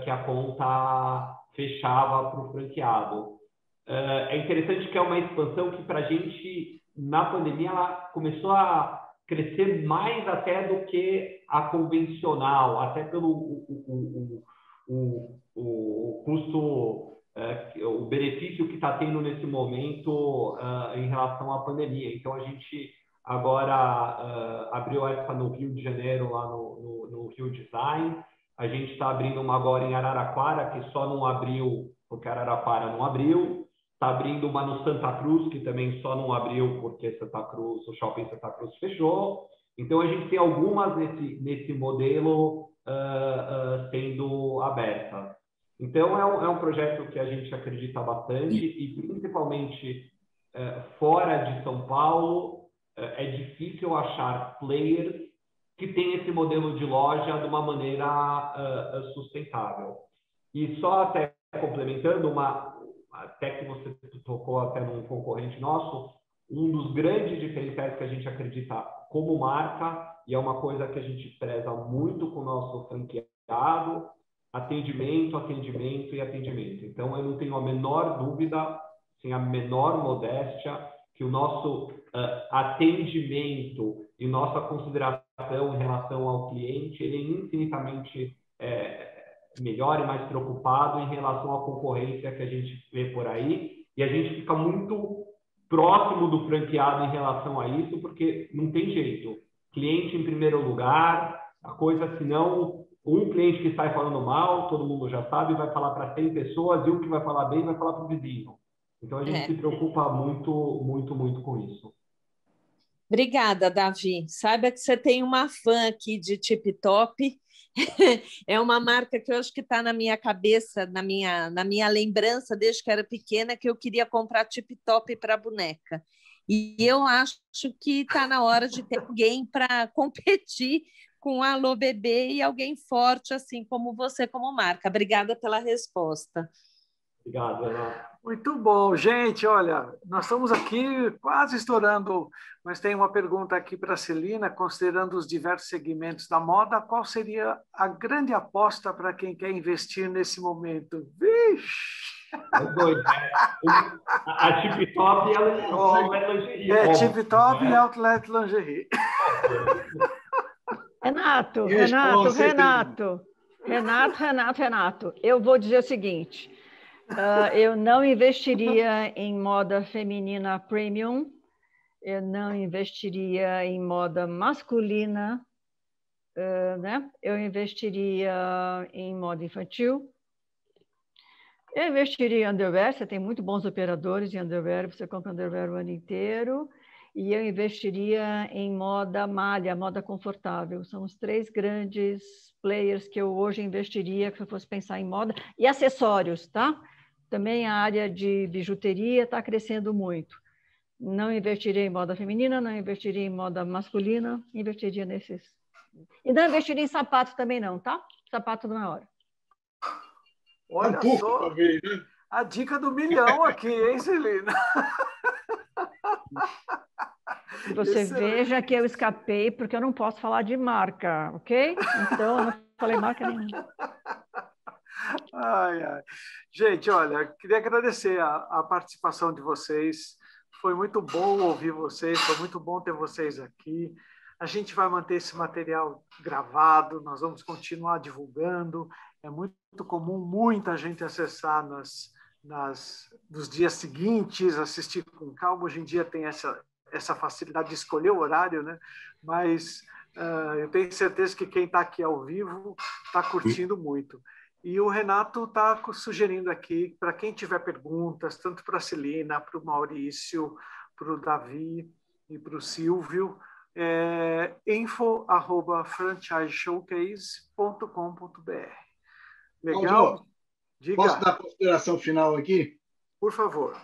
Speaker 4: que a conta fechava para o franqueado. É interessante que é uma expansão que, para a gente, na pandemia, ela começou a crescer mais até do que a convencional, até pelo o custo, o benefício que está tendo nesse momento em relação à pandemia. Então, a gente agora abriu essa no Rio de Janeiro, lá no Rio Design. A gente está abrindo uma agora em Araraquara, que só não abriu porque Araraquara não abriu. Está abrindo uma no Santa Cruz, que também só não abriu porque o Shopping Santa Cruz fechou. Então, a gente tem algumas nesse modelo sendo abertas. Então, é um projeto que a gente acredita bastante e, principalmente, fora de São Paulo, é difícil achar players que tem esse modelo de loja de uma maneira sustentável. E só até complementando, até que você tocou até num concorrente nosso, um dos grandes diferenciais que a gente acredita como marca, e é uma coisa que a gente preza muito com o nosso franqueado, atendimento, atendimento e atendimento. Então, eu não tenho a menor dúvida, sem a menor modéstia, que o nosso atendimento e nossa consideração em relação ao cliente, ele é infinitamente melhor e mais preocupado em relação à concorrência que a gente vê por aí, e a gente fica muito próximo do franqueado em relação a isso, porque não tem jeito. Cliente em primeiro lugar, a coisa, senão, um cliente que sai falando mal, todo mundo já sabe, vai falar para 100 pessoas, e um que vai falar bem vai falar para o vizinho. Então, a gente se preocupa muito, muito, muito com isso.
Speaker 9: Obrigada, Davi. Saiba que você tem uma fã aqui de Tip Top. É uma marca que eu acho que está na minha cabeça, na minha lembrança, desde que era pequena, que eu queria comprar Tip Top para boneca. E eu acho que está na hora de ter alguém para competir com a Alô Bebê e alguém forte, assim como você, como marca. Obrigada pela resposta.
Speaker 4: Obrigado, Ana.
Speaker 1: Muito bom, gente. Olha, nós estamos aqui quase estourando, mas tem uma pergunta aqui para a Celina, considerando os diversos segmentos da moda, qual seria a grande aposta para quem quer investir nesse momento? Vixe!
Speaker 4: É doido, né? A Tip Top e a Outlet Lingerie.
Speaker 1: Tip Top e Outlet Lingerie.
Speaker 3: Renato, eu vou dizer o seguinte, eu não investiria em moda feminina premium, eu não investiria em moda masculina, né? Eu investiria em moda infantil, eu investiria em underwear, você tem muito bons operadores em underwear, você compra underwear o ano inteiro, e eu investiria em moda malha, moda confortável. São os 3 grandes players que eu hoje investiria, se eu fosse pensar em moda. E acessórios, tá? Também a área de bijuteria está crescendo muito. Não investiria em moda feminina, não investiria em moda masculina, investiria nesses. E não investiria em sapatos também não, tá? Sapato não é hora.
Speaker 1: Olha só, a dica do milhão aqui, hein, Celina?
Speaker 3: Você veja que eu escapei, porque eu não posso falar de marca, ok? Então, eu não falei marca nenhuma.
Speaker 1: Gente, olha, queria agradecer a participação de vocês. Foi muito bom ouvir vocês, foi muito bom ter vocês aqui. A gente vai manter esse material gravado, nós vamos continuar divulgando. É muito comum muita gente acessar nos dias seguintes, assistir com calma. Hoje em dia tem essa facilidade de escolher o horário, né? Mas eu tenho certeza que quem está aqui ao vivo está curtindo muito. E o Renato está sugerindo aqui, para quem tiver perguntas, tanto para a Celina, para o Maurício, para o Davi e para o Silvio, info@franchiseshowcase.com.br. Legal?
Speaker 2: Diga. Posso dar a consideração final aqui?
Speaker 1: Por favor.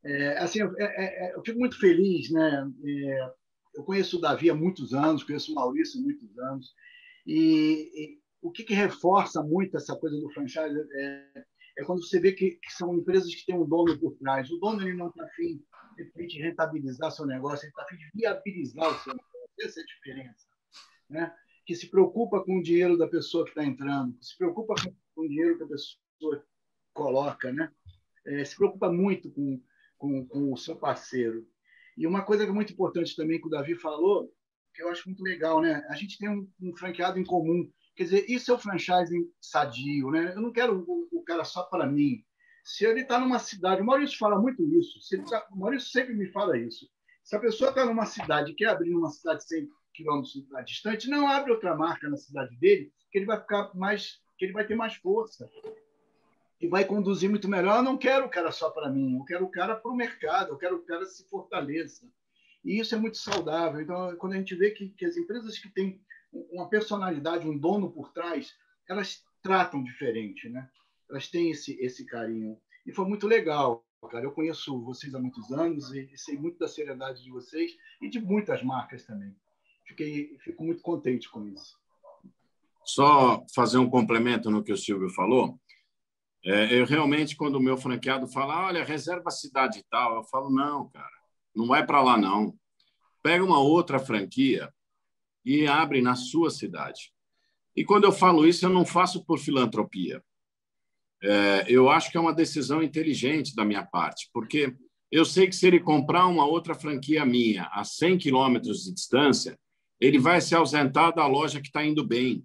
Speaker 2: Eu fico muito feliz, né? Eu conheço o Davi há muitos anos, conheço o Maurício há muitos anos, e o que reforça muito essa coisa do franchise é quando você vê que são empresas que têm um dono por trás. O dono ele não está afim de rentabilizar seu negócio, ele está afim de viabilizar o seu negócio. Essa é a diferença, né? Que se preocupa com o dinheiro da pessoa que está entrando, que se preocupa com o dinheiro que a pessoa coloca, né? Se preocupa muito com o seu parceiro. E uma coisa que é muito importante também que o Davi falou, que eu acho muito legal, né? A gente tem um franqueado em comum. Quer dizer, isso é o franchising sadio, né? Eu não quero o cara só para mim. Se ele está numa cidade... O Maurício fala muito isso. O Maurício sempre me fala isso. Se a pessoa está numa cidade e quer abrir numa cidade 100 quilômetros distante, não abre outra marca na cidade dele, que ele vai ter mais força. E vai conduzir muito melhor. Eu não quero o cara só para mim. Eu quero o cara para o mercado. Eu quero o cara se fortaleça. E isso é muito saudável. Então, quando a gente vê que as empresas que têm uma personalidade, um dono por trás, elas tratam diferente, né? Elas têm esse carinho. E foi muito legal, cara. Eu conheço vocês há muitos anos e sei muito da seriedade de vocês e de muitas marcas também. Fico muito contente com isso.
Speaker 6: Só fazer um complemento no que o Silvio falou. Eu realmente, quando o meu franqueado fala, olha, reserva a cidade e tal, eu falo, não, cara, não vai para lá, não. Pega uma outra franquia e abre na sua cidade. E quando eu falo isso, eu não faço por filantropia. Eu acho que é uma decisão inteligente da minha parte, porque eu sei que se ele comprar uma outra franquia minha a 100 quilômetros de distância, ele vai se ausentar da loja que está indo bem,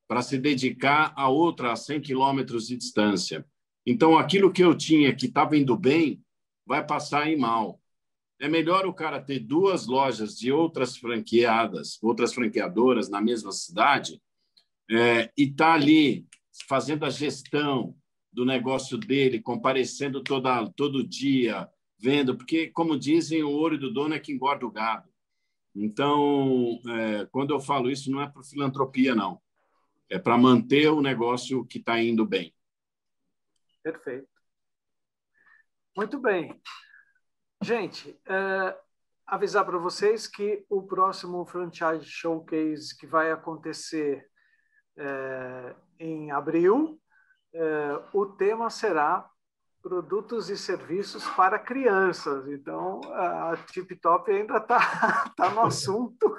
Speaker 6: para se dedicar a outra a 100 quilômetros de distância. Então, aquilo que eu tinha que estava indo bem, vai passar a ir mal. É melhor o cara ter duas lojas de outras franqueadoras na mesma cidade e estar ali fazendo a gestão do negócio dele, comparecendo todo dia, vendo, porque, como dizem, o olho do dono é que engorda o gado. Então, quando eu falo isso, não é por filantropia, não. É para manter o negócio que está indo bem.
Speaker 1: Perfeito. Muito bem. Gente, avisar para vocês que o próximo Franchise Showcase que vai acontecer em abril, o tema será produtos e serviços para crianças. Então, a Tip Top ainda está no assunto.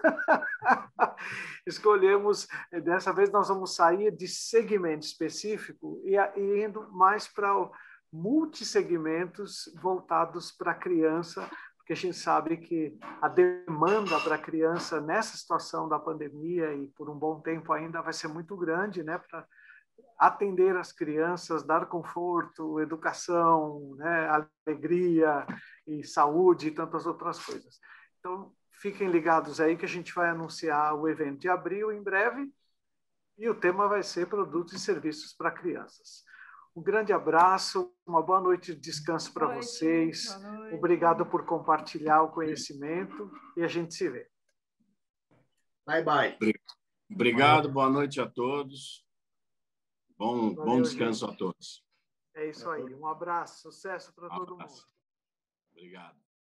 Speaker 1: Escolhemos, dessa vez nós vamos sair de segmento específico e indo mais para multissegmentos voltados para a criança, porque a gente sabe que a demanda para a criança nessa situação da pandemia e por um bom tempo ainda vai ser muito grande, né, para atender as crianças, dar conforto, educação, né, alegria e saúde e tantas outras coisas. Então, fiquem ligados aí que a gente vai anunciar o evento de abril em breve e o tema vai ser produtos e serviços para crianças. Um grande abraço, uma boa noite de descanso para vocês. Obrigado por compartilhar o conhecimento e a gente se vê.
Speaker 2: Bye, bye.
Speaker 6: Obrigado, boa noite a todos. Bom descanso, gente. A todos.
Speaker 1: É isso aí. Um abraço, sucesso para todo mundo.
Speaker 6: Obrigado.